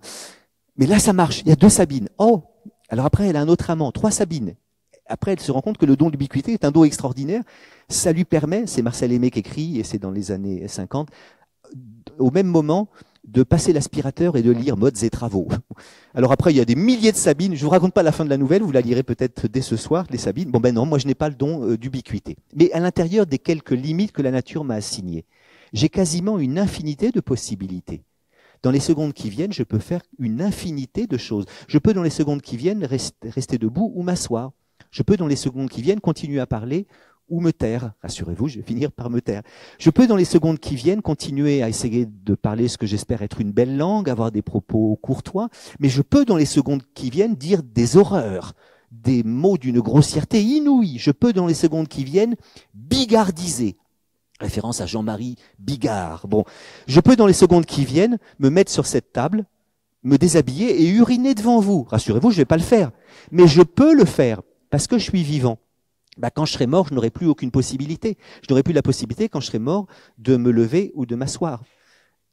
S2: Mais là, ça marche. Il y a 2 Sabines. Oh! Alors après, elle a un autre amant, 3 Sabines. Après, elle se rend compte que le don d'ubiquité est un don extraordinaire. Ça lui permet, c'est Marcel Aimé qui écrit, et c'est dans les années 50, au même moment, de passer l'aspirateur et de lire Modes et Travaux. Alors après, il y a des milliers de Sabines. Je vous raconte pas la fin de la nouvelle, vous la lirez peut-être dès ce soir, les Sabines. Bon ben non, moi je n'ai pas le don d'ubiquité. Mais à l'intérieur des quelques limites que la nature m'a assignées, j'ai quasiment une infinité de possibilités. Dans les secondes qui viennent, je peux faire une infinité de choses. Je peux, dans les secondes qui viennent, rester debout ou m'asseoir. Je peux, dans les secondes qui viennent, continuer à parler ou me taire. Rassurez-vous, je vais finir par me taire. Je peux, dans les secondes qui viennent, continuer à essayer de parler ce que j'espère être une belle langue, avoir des propos courtois, mais je peux, dans les secondes qui viennent, dire des horreurs, des mots d'une grossièreté inouïe. Je peux, dans les secondes qui viennent, bigardiser. Référence à Jean-Marie Bigard. Bon, je peux, dans les secondes qui viennent, me mettre sur cette table, me déshabiller et uriner devant vous. Rassurez-vous, je ne vais pas le faire. Mais je peux le faire, parce que je suis vivant. Quand je serai mort, je n'aurai plus aucune possibilité. Je n'aurai plus la possibilité, quand je serai mort, de me lever ou de m'asseoir,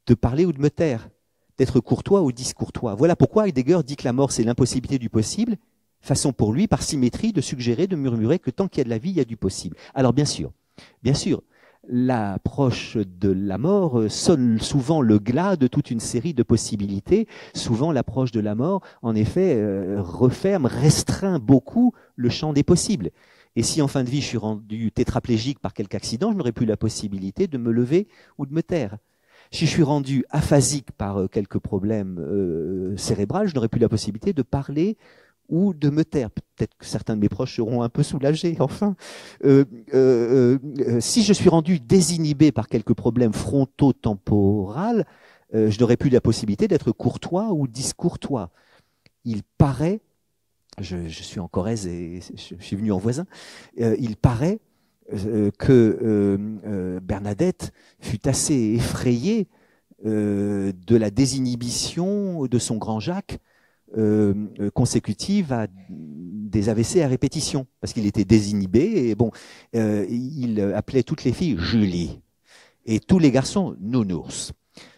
S2: de parler ou de me taire, d'être courtois ou discourtois. Voilà pourquoi Heidegger dit que la mort, c'est l'impossibilité du possible, façon pour lui, par symétrie, de suggérer, de murmurer que tant qu'il y a de la vie, il y a du possible. Alors bien sûr, l'approche de la mort sonne souvent le glas de toute une série de possibilités. Souvent, l'approche de la mort, en effet, restreint beaucoup le champ des possibles. Et si en fin de vie, je suis rendu tétraplégique par quelque accident, je n'aurai plus la possibilité de me lever ou de me taire. Si je suis rendu aphasique par quelques problèmes cérébraux, je n'aurai plus la possibilité de parler ou de me taire. Peut-être que certains de mes proches seront un peu soulagés, enfin. Si je suis rendu désinhibé par quelques problèmes fronto-temporaux, je n'aurai plus la possibilité d'être courtois ou discourtois. Il paraît, je suis en Corrèze et je suis venu en voisin, il paraît que Bernadette fut assez effrayée de la désinhibition de son grand Jacques consécutive à des AVC à répétition, parce qu'il était désinhibé et bon, il appelait toutes les filles Julie et tous les garçons Nounours.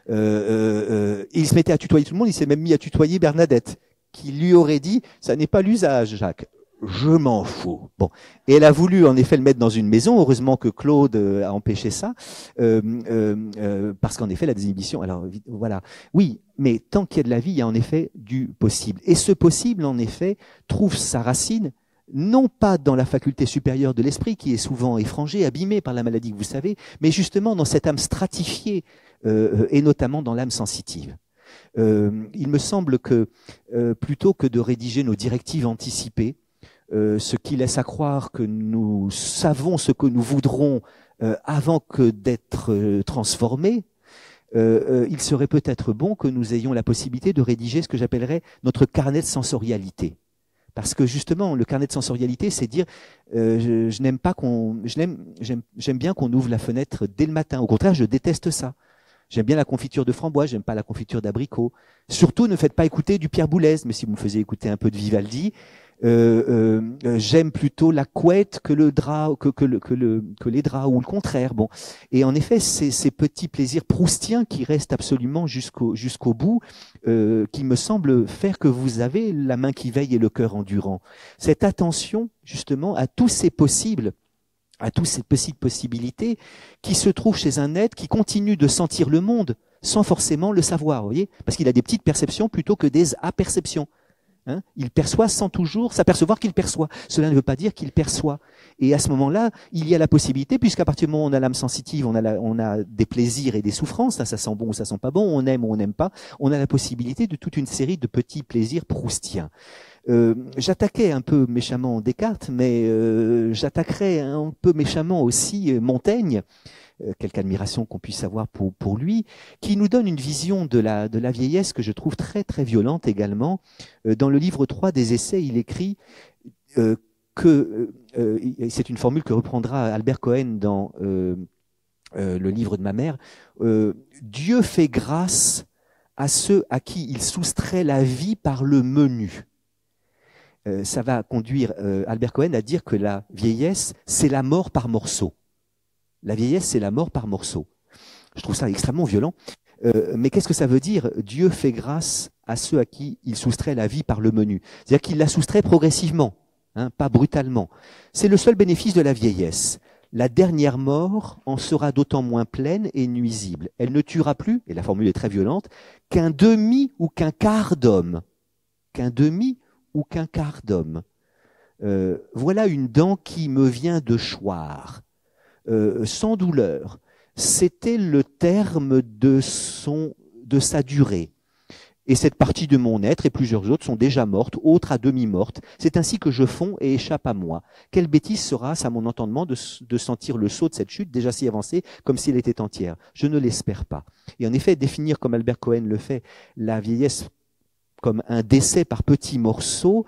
S2: Il se mettait à tutoyer tout le monde, il s'est même mis à tutoyer Bernadette, qui lui aurait dit « ça n'est pas l'usage, Jacques ». Je m'en fous. Bon, et elle a voulu en effet le mettre dans une maison. Heureusement que Claude a empêché ça, parce qu'en effet la désinhibition. Alors voilà, oui, mais tant qu'il y a de la vie, il y a en effet du possible. Et ce possible, en effet, trouve sa racine non pas dans la faculté supérieure de l'esprit, qui est souvent effrangée, abîmée par la maladie que vous savez, mais justement dans cette âme stratifiée, et notamment dans l'âme sensitive. Il me semble que plutôt que de rédiger nos directives anticipées, ce qui laisse à croire que nous savons ce que nous voudrons avant que d'être transformés, il serait peut-être bon que nous ayons la possibilité de rédiger ce que j'appellerais notre carnet de sensorialité. Parce que justement, le carnet de sensorialité, c'est dire j'aime bien qu'on ouvre la fenêtre dès le matin. Au contraire, je déteste ça. J'aime bien la confiture de framboise, j'aime pas la confiture d'abricot. Surtout, ne faites pas écouter du Pierre Boulez, mais si vous me faisiez écouter un peu de Vivaldi, j'aime plutôt la couette que le drap, que les draps, ou le contraire. Bon, et en effet, ces petits plaisirs proustiens qui restent absolument jusqu'au bout, qui me semblent faire que vous avez la main qui veille et le cœur endurant. Cette attention, justement, à tous ces possibles, à toutes ces petites possibilités qui se trouvent chez un être qui continue de sentir le monde sans forcément le savoir, vous voyez, parce qu'il a des petites perceptions plutôt que des aperceptions. Hein, il perçoit sans toujours s'apercevoir qu'il perçoit. Cela ne veut pas dire qu'il perçoit. Et à ce moment-là, il y a la possibilité, puisqu'à partir du moment où on a l'âme sensitive, on a des plaisirs et des souffrances, ça sent bon ou ça sent pas bon, on aime ou on n'aime pas, on a la possibilité de toute une série de petits plaisirs proustiens. J'attaquais un peu méchamment Descartes, mais j'attaquerais un peu méchamment aussi Montaigne, quelque admiration qu'on puisse avoir pour lui, qui nous donne une vision de la vieillesse que je trouve très très violente également. Dans le livre 3 des Essais, il écrit c'est une formule que reprendra Albert Cohen dans le livre de ma mère, Dieu fait grâce à ceux à qui il soustrait la vie par le menu. Ça va conduire Albert Cohen à dire que la vieillesse, c'est la mort par morceaux. La vieillesse, c'est la mort par morceaux. Je trouve ça extrêmement violent. Mais qu'est-ce que ça veut dire? Dieu fait grâce à ceux à qui il soustrait la vie par le menu. C'est-à-dire qu'il la soustrait progressivement, hein, pas brutalement. C'est le seul bénéfice de la vieillesse. La dernière mort en sera d'autant moins pleine et nuisible. Elle ne tuera plus, et la formule est très violente, qu'un demi ou qu'un quart d'homme. Qu'un demi ou qu'un quart d'homme. Voilà une dent qui me vient de choir, sans douleur. C'était le terme de sa durée. Et cette partie de mon être et plusieurs autres sont déjà mortes, autres à demi mortes. C'est ainsi que je fonds et échappe à moi. Quelle bêtise sera-ce à mon entendement de sentir le saut de cette chute déjà si avancée comme si elle était entière? Je ne l'espère pas. Et en effet, définir comme Albert Cohen le fait, la vieillesse comme un décès par petits morceaux.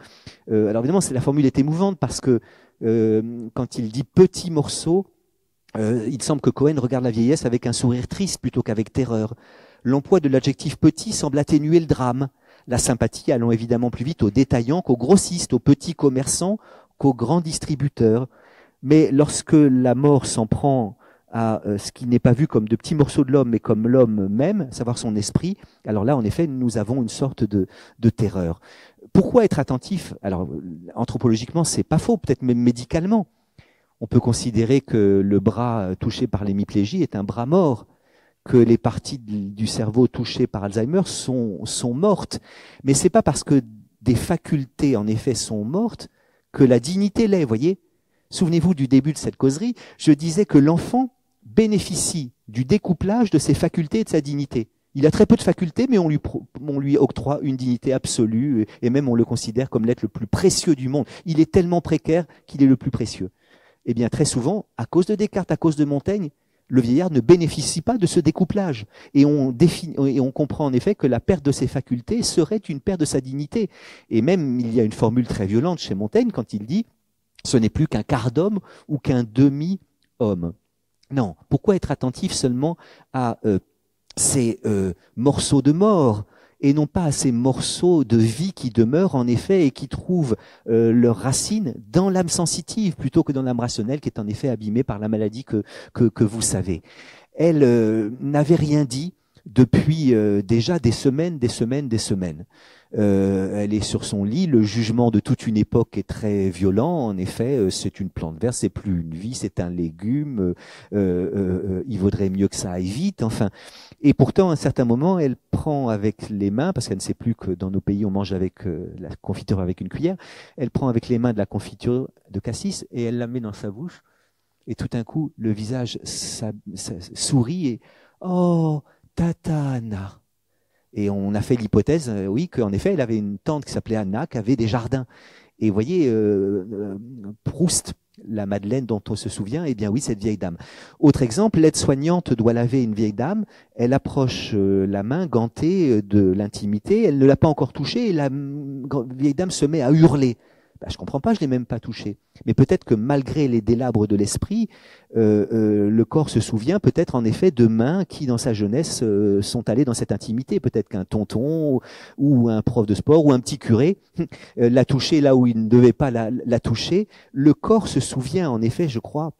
S2: Alors évidemment, la formule est émouvante parce que quand il dit petits morceaux, il semble que Cohen regarde la vieillesse avec un sourire triste plutôt qu'avec terreur. L'emploi de l'adjectif petit semble atténuer le drame. La sympathie allant évidemment plus vite aux détaillants qu'aux grossistes, aux petits commerçants qu'aux grands distributeurs. Mais lorsque la mort s'en prend à ce qui n'est pas vu comme de petits morceaux de l'homme, mais comme l'homme même, à savoir son esprit, alors là, en effet, nous avons une sorte de terreur. Pourquoi être attentif? Alors, anthropologiquement, c'est pas faux, peut-être même médicalement. On peut considérer que le bras touché par l'hémiplégie est un bras mort, que les parties du cerveau touchées par Alzheimer sont mortes. Mais c'est pas parce que des facultés, en effet, sont mortes que la dignité l'est, voyez. Souvenez-vous du début de cette causerie, je disais que l'enfant bénéficie du découplage de ses facultés et de sa dignité. Il a très peu de facultés, mais on lui octroie une dignité absolue, et même on le considère comme l'être le plus précieux du monde. Il est tellement précaire qu'il est le plus précieux. Eh bien, très souvent, à cause de Descartes, à cause de Montaigne, le vieillard ne bénéficie pas de ce découplage. Et on comprend en effet que la perte de ses facultés serait une perte de sa dignité. Et même, il y a une formule très violente chez Montaigne quand il dit « ce n'est plus qu'un quart d'homme ou qu'un demi-homme ». Non, pourquoi être attentif seulement à ces morceaux de mort et non pas à ces morceaux de vie qui demeurent en effet et qui trouvent leurs racines dans l'âme sensitive plutôt que dans l'âme rationnelle qui est en effet abîmée par la maladie que vous savez. Elle n'avait rien dit depuis déjà des semaines. Elle est sur son lit, le jugement de toute une époque est très violent, en effet, c'est une plante verte, c'est plus une vie, c'est un légume, il vaudrait mieux que ça aille vite, enfin. Et pourtant, à un certain moment, elle prend avec les mains, parce qu'elle ne sait plus que dans nos pays on mange avec la confiture avec une cuillère, elle prend avec les mains de la confiture de cassis et elle la met dans sa bouche, et tout d'un coup, le visage sourit et « Oh, Tata Anna !» Et on a fait l'hypothèse, oui, qu'en effet, elle avait une tante qui s'appelait Anna, qui avait des jardins. Et vous voyez, Proust, la Madeleine dont on se souvient, eh bien oui, cette vieille dame. Autre exemple, l'aide-soignante doit laver une vieille dame, elle approche la main gantée de l'intimité, elle ne l'a pas encore touchée et la vieille dame se met à hurler. Ben, je comprends pas, je l'ai même pas touchée. Mais peut-être que malgré les délabres de l'esprit, le corps se souvient peut-être en effet de mains qui, dans sa jeunesse, sont allées dans cette intimité. Peut-être qu'un tonton ou un prof de sport ou un petit curé l'a touché là où il ne devait pas la toucher. Le corps se souvient en effet, je crois,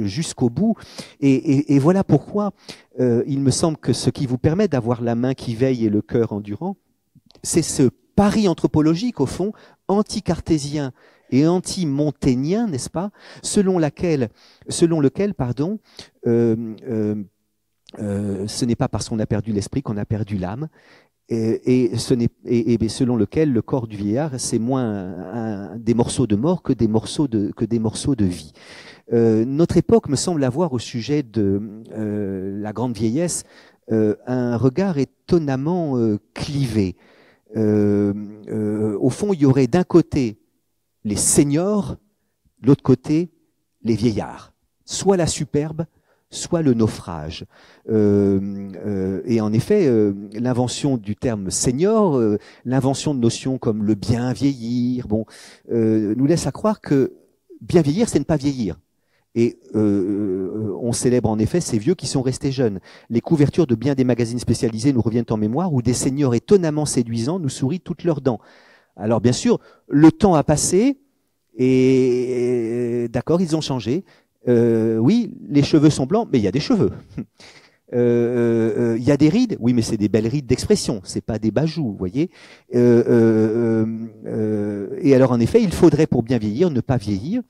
S2: jusqu'au bout. Et voilà pourquoi il me semble que ce qui vous permet d'avoir la main qui veille et le cœur endurant, c'est ce pari anthropologique, au fond, anti-cartésien et anti-montaignen, n'est-ce pas, selon lequel, ce n'est pas parce qu'on a perdu l'esprit qu'on a perdu l'âme, et selon lequel le corps du vieillard, c'est moins des morceaux de mort que des morceaux de vie. Notre époque me semble avoir au sujet de la grande vieillesse un regard étonnamment clivé. Au fond, il y aurait d'un côté les seniors, de l'autre côté les vieillards. Soit la superbe, soit le naufrage. Et en effet, l'invention du terme senior, l'invention de notions comme le bien vieillir, nous laisse à croire que bien vieillir, c'est ne pas vieillir. Et on célèbre en effet ces vieux qui sont restés jeunes. Les couvertures de bien des magazines spécialisés nous reviennent en mémoire où des seniors étonnamment séduisants nous sourient toutes leurs dents. Alors bien sûr, le temps a passé et d'accord, ils ont changé. Oui, les cheveux sont blancs, mais il y a des cheveux. Il y a des rides, oui, mais c'est des belles rides d'expression, c'est pas des bajoux, vous voyez. Et alors en effet, il faudrait pour bien vieillir ne pas vieillir.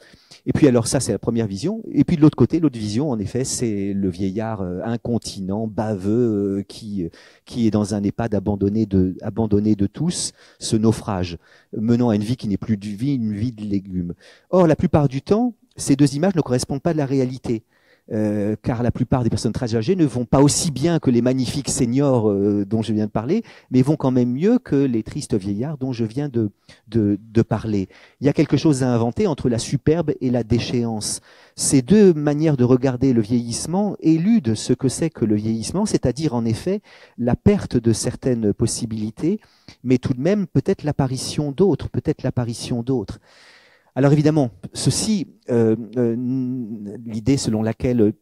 S2: Et puis alors ça, c'est la première vision. Et puis de l'autre côté, l'autre vision, en effet, c'est le vieillard incontinent, baveux, qui est dans un EHPAD abandonné de tous, ce naufrage, menant à une vie qui n'est plus de vie, une vie de légumes. Or, la plupart du temps, ces deux images ne correspondent pas à la réalité. Car la plupart des personnes très âgées ne vont pas aussi bien que les magnifiques seniors dont je viens de parler, mais vont quand même mieux que les tristes vieillards dont je viens de parler. Il y a quelque chose à inventer entre la superbe et la déchéance. Ces deux manières de regarder le vieillissement éludent ce que c'est que le vieillissement, c'est-à-dire en effet la perte de certaines possibilités, mais tout de même peut-être l'apparition d'autres, Alors évidemment, ceci, l'idée selon laquelle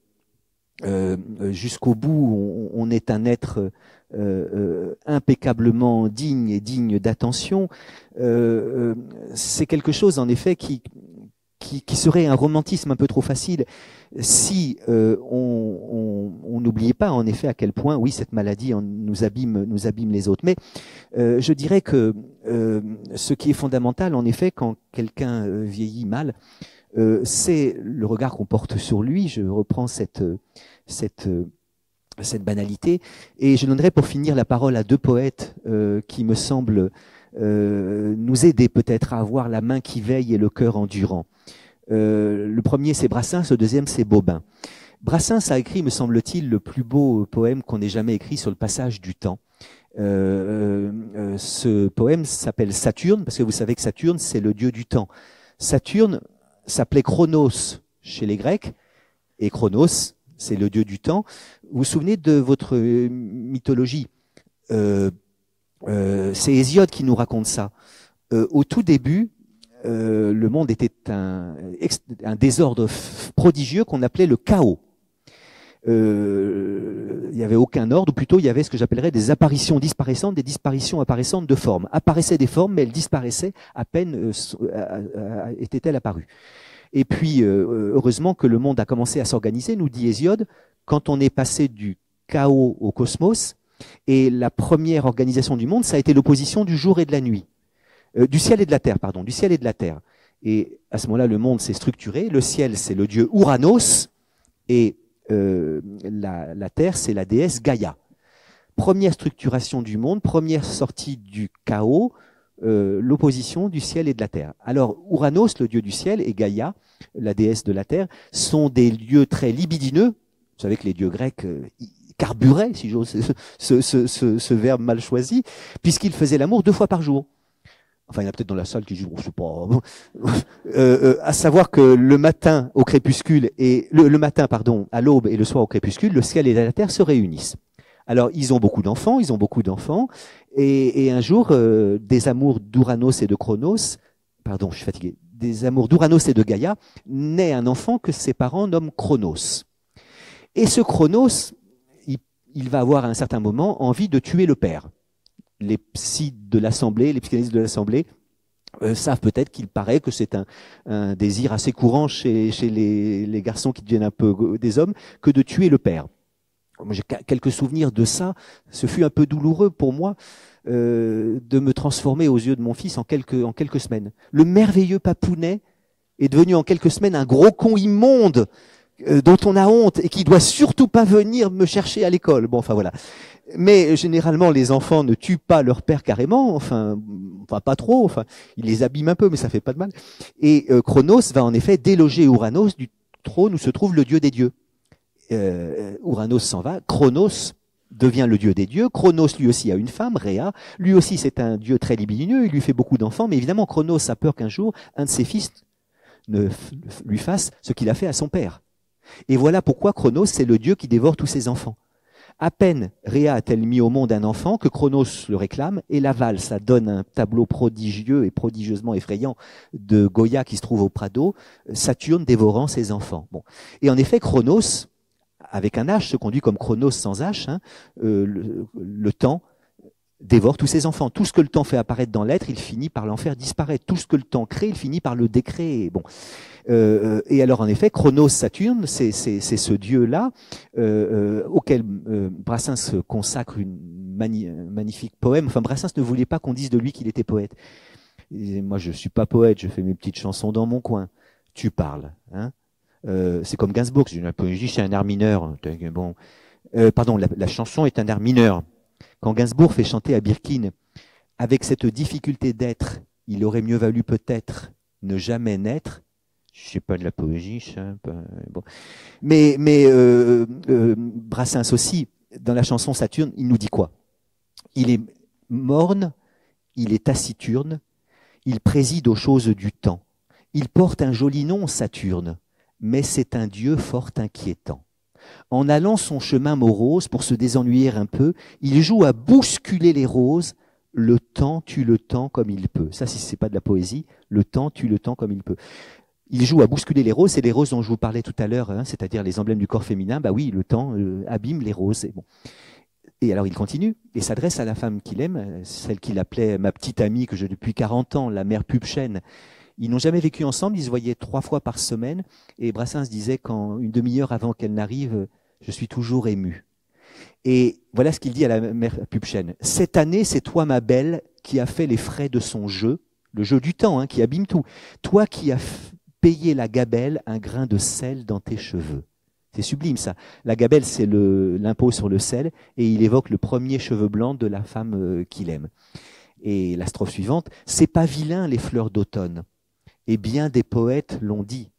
S2: jusqu'au bout on est un être impeccablement digne et digne d'attention, c'est quelque chose en effet qui serait un romantisme un peu trop facile si on n'oubliait pas en effet à quel point, oui, cette maladie nous abîme les autres. Mais je dirais que ce qui est fondamental en effet quand quelqu'un vieillit mal, c'est le regard qu'on porte sur lui. Je reprends cette banalité et je donnerai pour finir la parole à deux poètes qui me semblent nous aider peut-être à avoir la main qui veille et le cœur endurant. Le premier, c'est Brassens, le deuxième, c'est Bobin. Brassens a écrit, me semble-t-il, le plus beau poème qu'on ait jamais écrit sur le passage du temps. Ce poème s'appelle Saturne, parce que vous savez que Saturne, c'est le dieu du temps. Saturne s'appelait Chronos chez les Grecs, et Chronos, c'est le dieu du temps. Vous vous souvenez de votre mythologie c'est Hésiode qui nous raconte ça. Au tout début, le monde était un désordre prodigieux qu'on appelait le chaos. Il n'y avait aucun ordre, ou plutôt il y avait ce que j'appellerais des apparitions disparaissantes, des disparitions apparaissantes de formes. Apparaissaient des formes, mais elles disparaissaient à peine étaient-elles apparues. Et puis, heureusement que le monde a commencé à s'organiser, nous dit Hésiode, quand on est passé du chaos au cosmos, et la première organisation du monde, ça a été l'opposition du jour et de la nuit. Du ciel et de la terre, pardon, du ciel et de la terre. Et à ce moment-là, le monde s'est structuré. Le ciel, c'est le dieu Ouranos, et la terre, c'est la déesse Gaïa. Première structuration du monde, première sortie du chaos, l'opposition du ciel et de la terre. Alors, Ouranos, le dieu du ciel, et Gaïa, la déesse de la terre, sont des dieux très libidineux. Vous savez que les dieux grecs carburaient, si j'ose ce verbe mal choisi, puisqu'ils faisaient l'amour 2 fois par jour. enfin il y en a peut-être dans la salle qui disent, bon, c'est pas... à savoir que le matin au crépuscule, et le matin, pardon, à l'aube et le soir au crépuscule, le ciel et la terre se réunissent. Alors, ils ont beaucoup d'enfants, et un jour, des amours d'Ouranos et de Chronos, pardon, je suis fatigué, des amours d'Ouranos et de Gaïa, naît un enfant que ses parents nomment Chronos. Et ce Chronos, il va avoir à un certain moment envie de tuer le père. Les psys de l'Assemblée, les psychanalystes de l'Assemblée savent peut-être qu'il paraît que c'est un désir assez courant chez les garçons qui deviennent un peu des hommes, que de tuer le père. Moi, j'ai quelques souvenirs de ça. Ce fut un peu douloureux pour moi de me transformer aux yeux de mon fils en quelques semaines. Le merveilleux papounet est devenu en quelques semaines un gros con immonde dont on a honte et qui doit surtout pas venir me chercher à l'école. Bon, enfin voilà. Mais généralement, les enfants ne tuent pas leur père carrément, enfin pas trop, enfin ils les abîment un peu, mais ça fait pas de mal. Et Chronos va en effet déloger Ouranos du trône où se trouve le dieu des dieux. Ouranos s'en va, Chronos devient le dieu des dieux. Chronos lui aussi a une femme, Rhea. Lui aussi c'est un dieu très libidineux, il lui fait beaucoup d'enfants, mais évidemment Chronos a peur qu'un jour un de ses fils ne lui fasse ce qu'il a fait à son père. Et voilà pourquoi Chronos c'est le dieu qui dévore tous ses enfants. À peine Rhea a-t-elle mis au monde un enfant que Chronos le réclame et l'avale. Ça donne un tableau prodigieux et prodigieusement effrayant de Goya qui se trouve au Prado, Saturne dévorant ses enfants. Bon. Et en effet, Chronos, avec un H, se conduit comme Chronos sans H, hein, le temps dévore tous ses enfants. Tout ce que le temps fait apparaître dans l'être, il finit par l'en faire disparaître. Tout ce que le temps crée, il finit par le décréer. Bon. Et alors, en effet, Chronos, Saturne, c'est ce dieu-là auquel Brassens consacre un magnifique poème. Enfin, Brassens ne voulait pas qu'on dise de lui qu'il était poète. Et moi, je suis pas poète, je fais mes petites chansons dans mon coin. Tu parles, hein. C'est comme Gainsbourg, la poésie, c'est un art mineur. Bon, pardon, la chanson est un art mineur. Quand Gainsbourg fait chanter à Birkin, avec cette difficulté d'être, il aurait mieux valu peut-être ne jamais naître. Je sais pas de la poésie, ça. Bon. Mais Brassens aussi, dans la chanson Saturne, il nous dit quoi? Il est morne, il est taciturne, il préside aux choses du temps. Il porte un joli nom, Saturne, mais c'est un dieu fort inquiétant. En allant son chemin morose pour se désennuyer un peu, il joue à bousculer les roses. Le temps tue le temps comme il peut. Ça, si c'est pas de la poésie, le temps tue le temps comme il peut. Il joue à bousculer les roses, c'est les roses dont je vous parlais tout à l'heure, hein, c'est-à-dire les emblèmes du corps féminin. Bah oui, le temps abîme les roses. Et, bon. Et alors il continue et s'adresse à la femme qu'il aime, celle qu'il appelait ma petite amie que j'ai depuis 40 ans, la mère Pupchen. Ils n'ont jamais vécu ensemble, ils se voyaient 3 fois par semaine. Et Brassens disait une demi-heure avant qu'elle n'arrive, je suis toujours ému. Et voilà ce qu'il dit à la mère Pupchen. Cette année, c'est toi, ma belle, qui a fait les frais de son jeu, le jeu du temps, hein, qui abîme tout. Toi qui as payé la gabelle un grain de sel dans tes cheveux. C'est sublime ça. La gabelle, c'est l'impôt sur le sel, et il évoque le premier cheveu blanc de la femme qu'il aime. Et la strophe suivante, c'est pas vilain les fleurs d'automne. Et bien des poètes l'ont dit.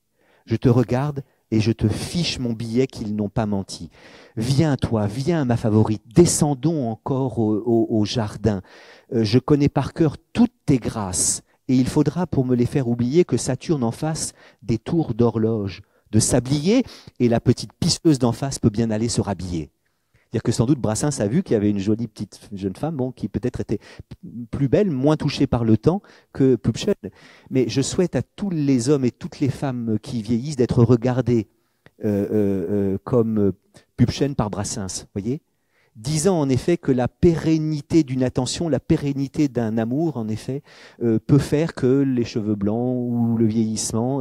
S2: Je te regarde et je te fiche mon billet qu'ils n'ont pas menti. Viens, toi, viens, ma favorite, descendons encore au jardin. Je connais par cœur toutes tes grâces, et il faudra, pour me les faire oublier, que Saturne en fasse des tours d'horloge, de sablier, et la petite pisseuse d'en face peut bien aller se rhabiller. C'est-à-dire que sans doute Brassens a vu qu'il y avait une jolie petite jeune femme, bon, qui peut-être était plus belle, moins touchée par le temps que Pupchen. Mais je souhaite à tous les hommes et toutes les femmes qui vieillissent d'être regardés comme Pupchen par Brassens, voyez, disant en effet que la pérennité d'une attention, la pérennité d'un amour, en effet, peut faire que les cheveux blancs ou le vieillissement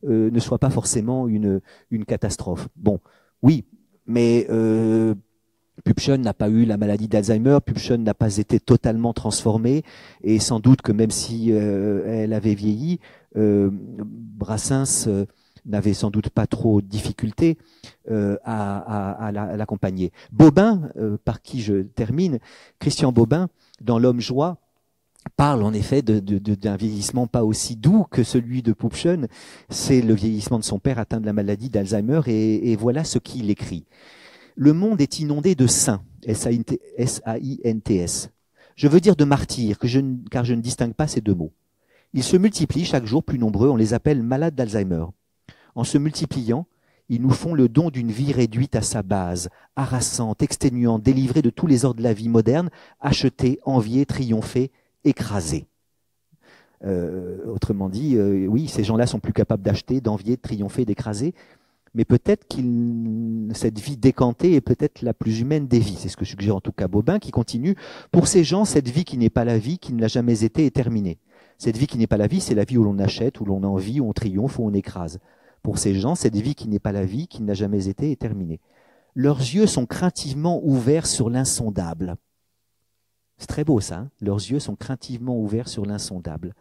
S2: ne soient pas forcément une catastrophe. Bon, oui, mais Pupchen n'a pas eu la maladie d'Alzheimer, Pupchen n'a pas été totalement transformée, et sans doute que même si elle avait vieilli, Brassens n'avait sans doute pas trop de difficultés à l'accompagner. Bobin, par qui je termine, Christian Bobin, dans L'Homme Joie, parle en effet d'un vieillissement pas aussi doux que celui de Pupchen. C'est le vieillissement de son père atteint de la maladie d'Alzheimer, et voilà ce qu'il écrit. Le monde est inondé de saints, S-A-I-N-T-S. Je veux dire de martyrs, car je ne distingue pas ces deux mots. Ils se multiplient chaque jour plus nombreux, on les appelle malades d'Alzheimer. En se multipliant, ils nous font le don d'une vie réduite à sa base, harassante, exténuante, délivrée de tous les ordres de la vie moderne, achetée, enviée, triomphée, écrasée. Autrement dit, oui, ces gens-là sont plus capables d'acheter, d'envier, de triompher, d'écraser, mais peut-être que cette vie décantée est peut-être la plus humaine des vies. C'est ce que suggère en tout cas Bobin, qui continue. Pour ces gens, cette vie qui n'est pas la vie, qui ne l'a jamais été, est terminée. Cette vie qui n'est pas la vie, c'est la vie où l'on achète, où l'on envie, où on triomphe, où on écrase. Pour ces gens, cette vie qui n'est pas la vie, qui ne l'a jamais été, est terminée. Leurs yeux sont craintivement ouverts sur l'insondable. C'est très beau ça, hein. Leurs yeux sont craintivement ouverts sur l'insondable.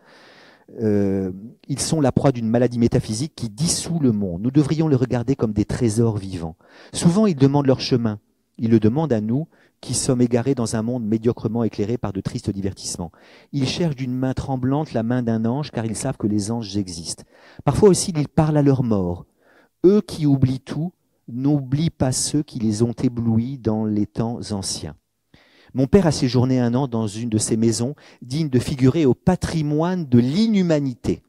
S2: Ils sont la proie d'une maladie métaphysique qui dissout le monde. Nous devrions les regarder comme des trésors vivants. Souvent, ils demandent leur chemin. Ils le demandent à nous, qui sommes égarés dans un monde médiocrement éclairé par de tristes divertissements. Ils cherchent d'une main tremblante la main d'un ange, car ils savent que les anges existent. Parfois aussi, ils parlent à leur mort. Eux qui oublient tout, n'oublient pas ceux qui les ont éblouis dans les temps anciens. Mon père a séjourné 1 an dans une de ces maisons, digne de figurer au patrimoine de l'inhumanité.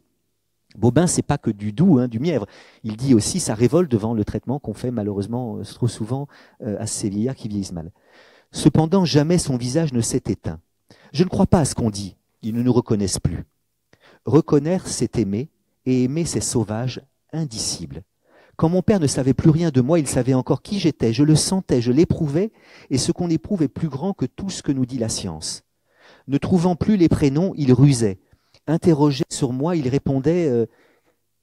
S2: Bobin, c'est pas que du doux, hein, du mièvre. Il dit aussi sa révolte devant le traitement qu'on fait malheureusement trop souvent à ces vieillards qui vieillissent mal. Cependant, jamais son visage ne s'est éteint. Je ne crois pas à ce qu'on dit. Ils ne nous reconnaissent plus. Reconnaître, c'est aimer, et aimer, c'est sauvage, indicible. Quand mon père ne savait plus rien de moi, il savait encore qui j'étais. Je le sentais, je l'éprouvais, et ce qu'on éprouve est plus grand que tout ce que nous dit la science. Ne trouvant plus les prénoms, il rusait. Interrogé sur moi, il répondait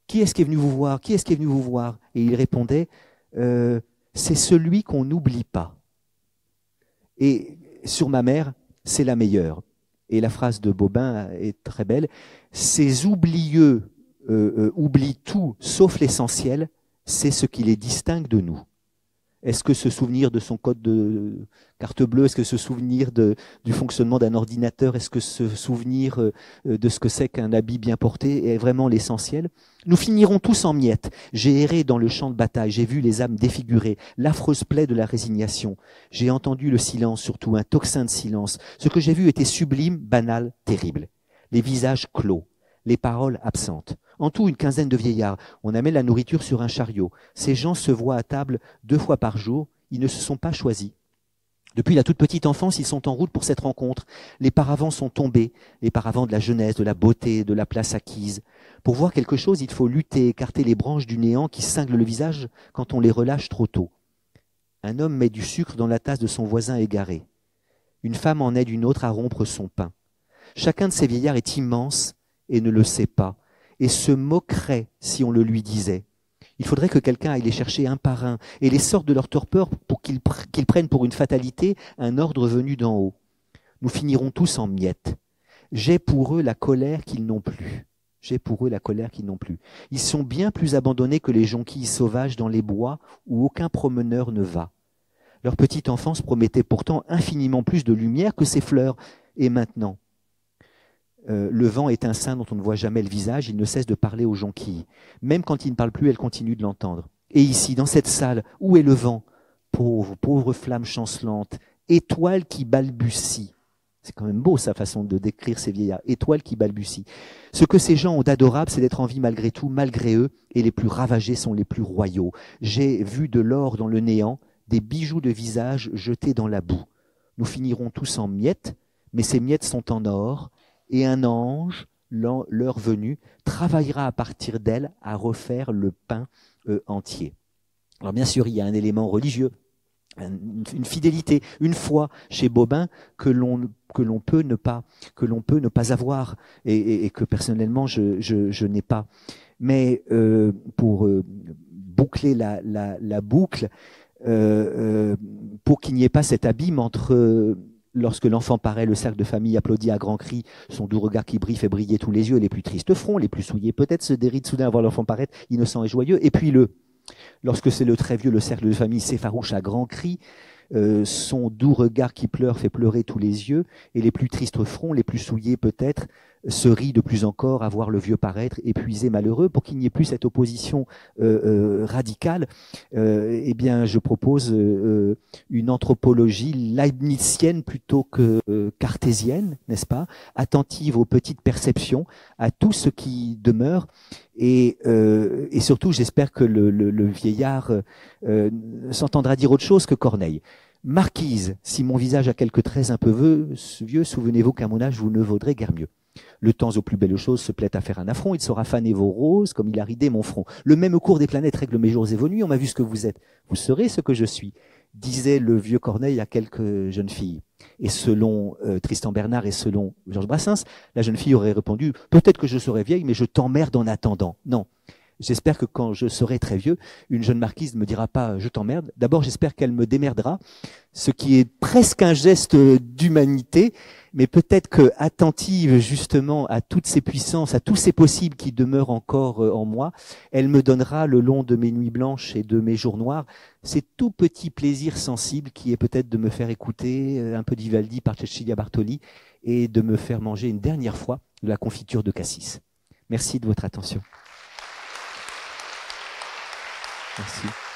S2: qui est-ce qui est venu vous voir? Qui est-ce qui est venu vous voir? Et il répondait c'est celui qu'on n'oublie pas. Et sur ma mère, c'est la meilleure. Et la phrase de Bobin est très belle. Ces oublieux oublient tout sauf l'essentiel, c'est ce qui les distingue de nous. Est-ce que ce souvenir de son code de carte bleue, est-ce que ce souvenir du fonctionnement d'un ordinateur, est-ce que ce souvenir de ce que c'est qu'un habit bien porté est vraiment l'essentiel? Nous finirons tous en miettes. J'ai erré dans le champ de bataille, j'ai vu les âmes défigurées, l'affreuse plaie de la résignation. J'ai entendu le silence, surtout un tocsin de silence. Ce que j'ai vu était sublime, banal, terrible. Les visages clos, les paroles absentes. En tout, une quinzaine de vieillards. On amène la nourriture sur un chariot. Ces gens se voient à table 2 fois par jour. Ils ne se sont pas choisis. Depuis la toute petite enfance, ils sont en route pour cette rencontre. Les paravents sont tombés, les paravents de la jeunesse, de la beauté, de la place acquise. Pour voir quelque chose, il faut lutter, écarter les branches du néant qui cinglent le visage quand on les relâche trop tôt. Un homme met du sucre dans la tasse de son voisin égaré. Une femme en aide une autre à rompre son pain. Chacun de ces vieillards est immense et ne le sait pas, et se moquerait si on le lui disait. Il faudrait que quelqu'un aille les chercher un par un et les sorte de leur torpeur pour qu'ils prennent pour une fatalité un ordre venu d'en haut. Nous finirons tous en miettes. J'ai pour eux la colère qu'ils n'ont plus. J'ai pour eux la colère qu'ils n'ont plus. Ils sont bien plus abandonnés que les jonquilles sauvages dans les bois où aucun promeneur ne va. Leur petite enfance promettait pourtant infiniment plus de lumière que ces fleurs. Et maintenant, le vent est un saint dont on ne voit jamais le visage, il ne cesse de parler aux jonquilles. Même quand il ne parle plus, elles continuent de l'entendre. Et ici, dans cette salle, où est le vent? Pauvre, pauvre flamme chancelante, étoile qui balbutie. C'est quand même beau sa façon de décrire ces vieillards. Étoile qui balbutie. Ce que ces gens ont d'adorable, c'est d'être en vie malgré tout, malgré eux, et les plus ravagés sont les plus royaux. J'ai vu de l'or dans le néant, des bijoux de visage jetés dans la boue. Nous finirons tous en miettes, mais ces miettes sont en or, et un ange, l'heure venue, travaillera à partir d'elle à refaire le pain entier. Alors bien sûr, il y a un élément religieux, une fidélité, une foi chez Bobin que l'on peut ne pas avoir et que personnellement je n'ai pas. Mais pour boucler la boucle, pour qu'il n'y ait pas cet abîme entre lorsque l'enfant paraît, le cercle de famille applaudit à grands cris, son doux regard qui brille fait briller tous les yeux, les plus tristes fronts, les plus souillés peut-être se dérident soudain à voir l'enfant paraître, innocent et joyeux. Et puis lorsque c'est le très vieux, le cercle de famille s'effarouche à grands cris, son doux regard qui pleure fait pleurer tous les yeux, et les plus tristes fronts, les plus souillés peut-être, se rit de plus encore à voir le vieux paraître épuisé, malheureux, pour qu'il n'y ait plus cette opposition radicale, eh bien, je propose une anthropologie leibnizienne plutôt que cartésienne, n'est-ce pas, attentive aux petites perceptions, à tout ce qui demeure, et surtout, j'espère que le vieillard s'entendra dire autre chose que Corneille. Marquise, si mon visage a quelques traits un peu vieux, souvenez-vous qu'à mon âge, vous ne vaudrez guère mieux. Le temps aux plus belles choses se plaît à faire un affront, il saura faner vos roses comme il a ridé mon front. Le même cours des planètes règle mes jours et vos nuits, on m'a vu ce que vous êtes. Vous serez ce que je suis, disait le vieux Corneille à quelques jeunes filles. Et selon Tristan Bernard et selon Georges Brassens, la jeune fille aurait répondu « Peut-être que je serai vieille, mais je t'emmerde en attendant. » Non. J'espère que quand je serai très vieux, une jeune marquise ne me dira pas « je t'emmerde ». D'abord, j'espère qu'elle me démerdera, ce qui est presque un geste d'humanité, mais peut-être que, attentive justement à toutes ces puissances, à tous ces possibles qui demeurent encore en moi, elle me donnera le long de mes nuits blanches et de mes jours noirs ces tout petits plaisirs sensibles qui est peut-être de me faire écouter un peu d'Ivaldi par Cecilia Bartoli et de me faire manger une dernière fois de la confiture de cassis. Merci de votre attention. Merci.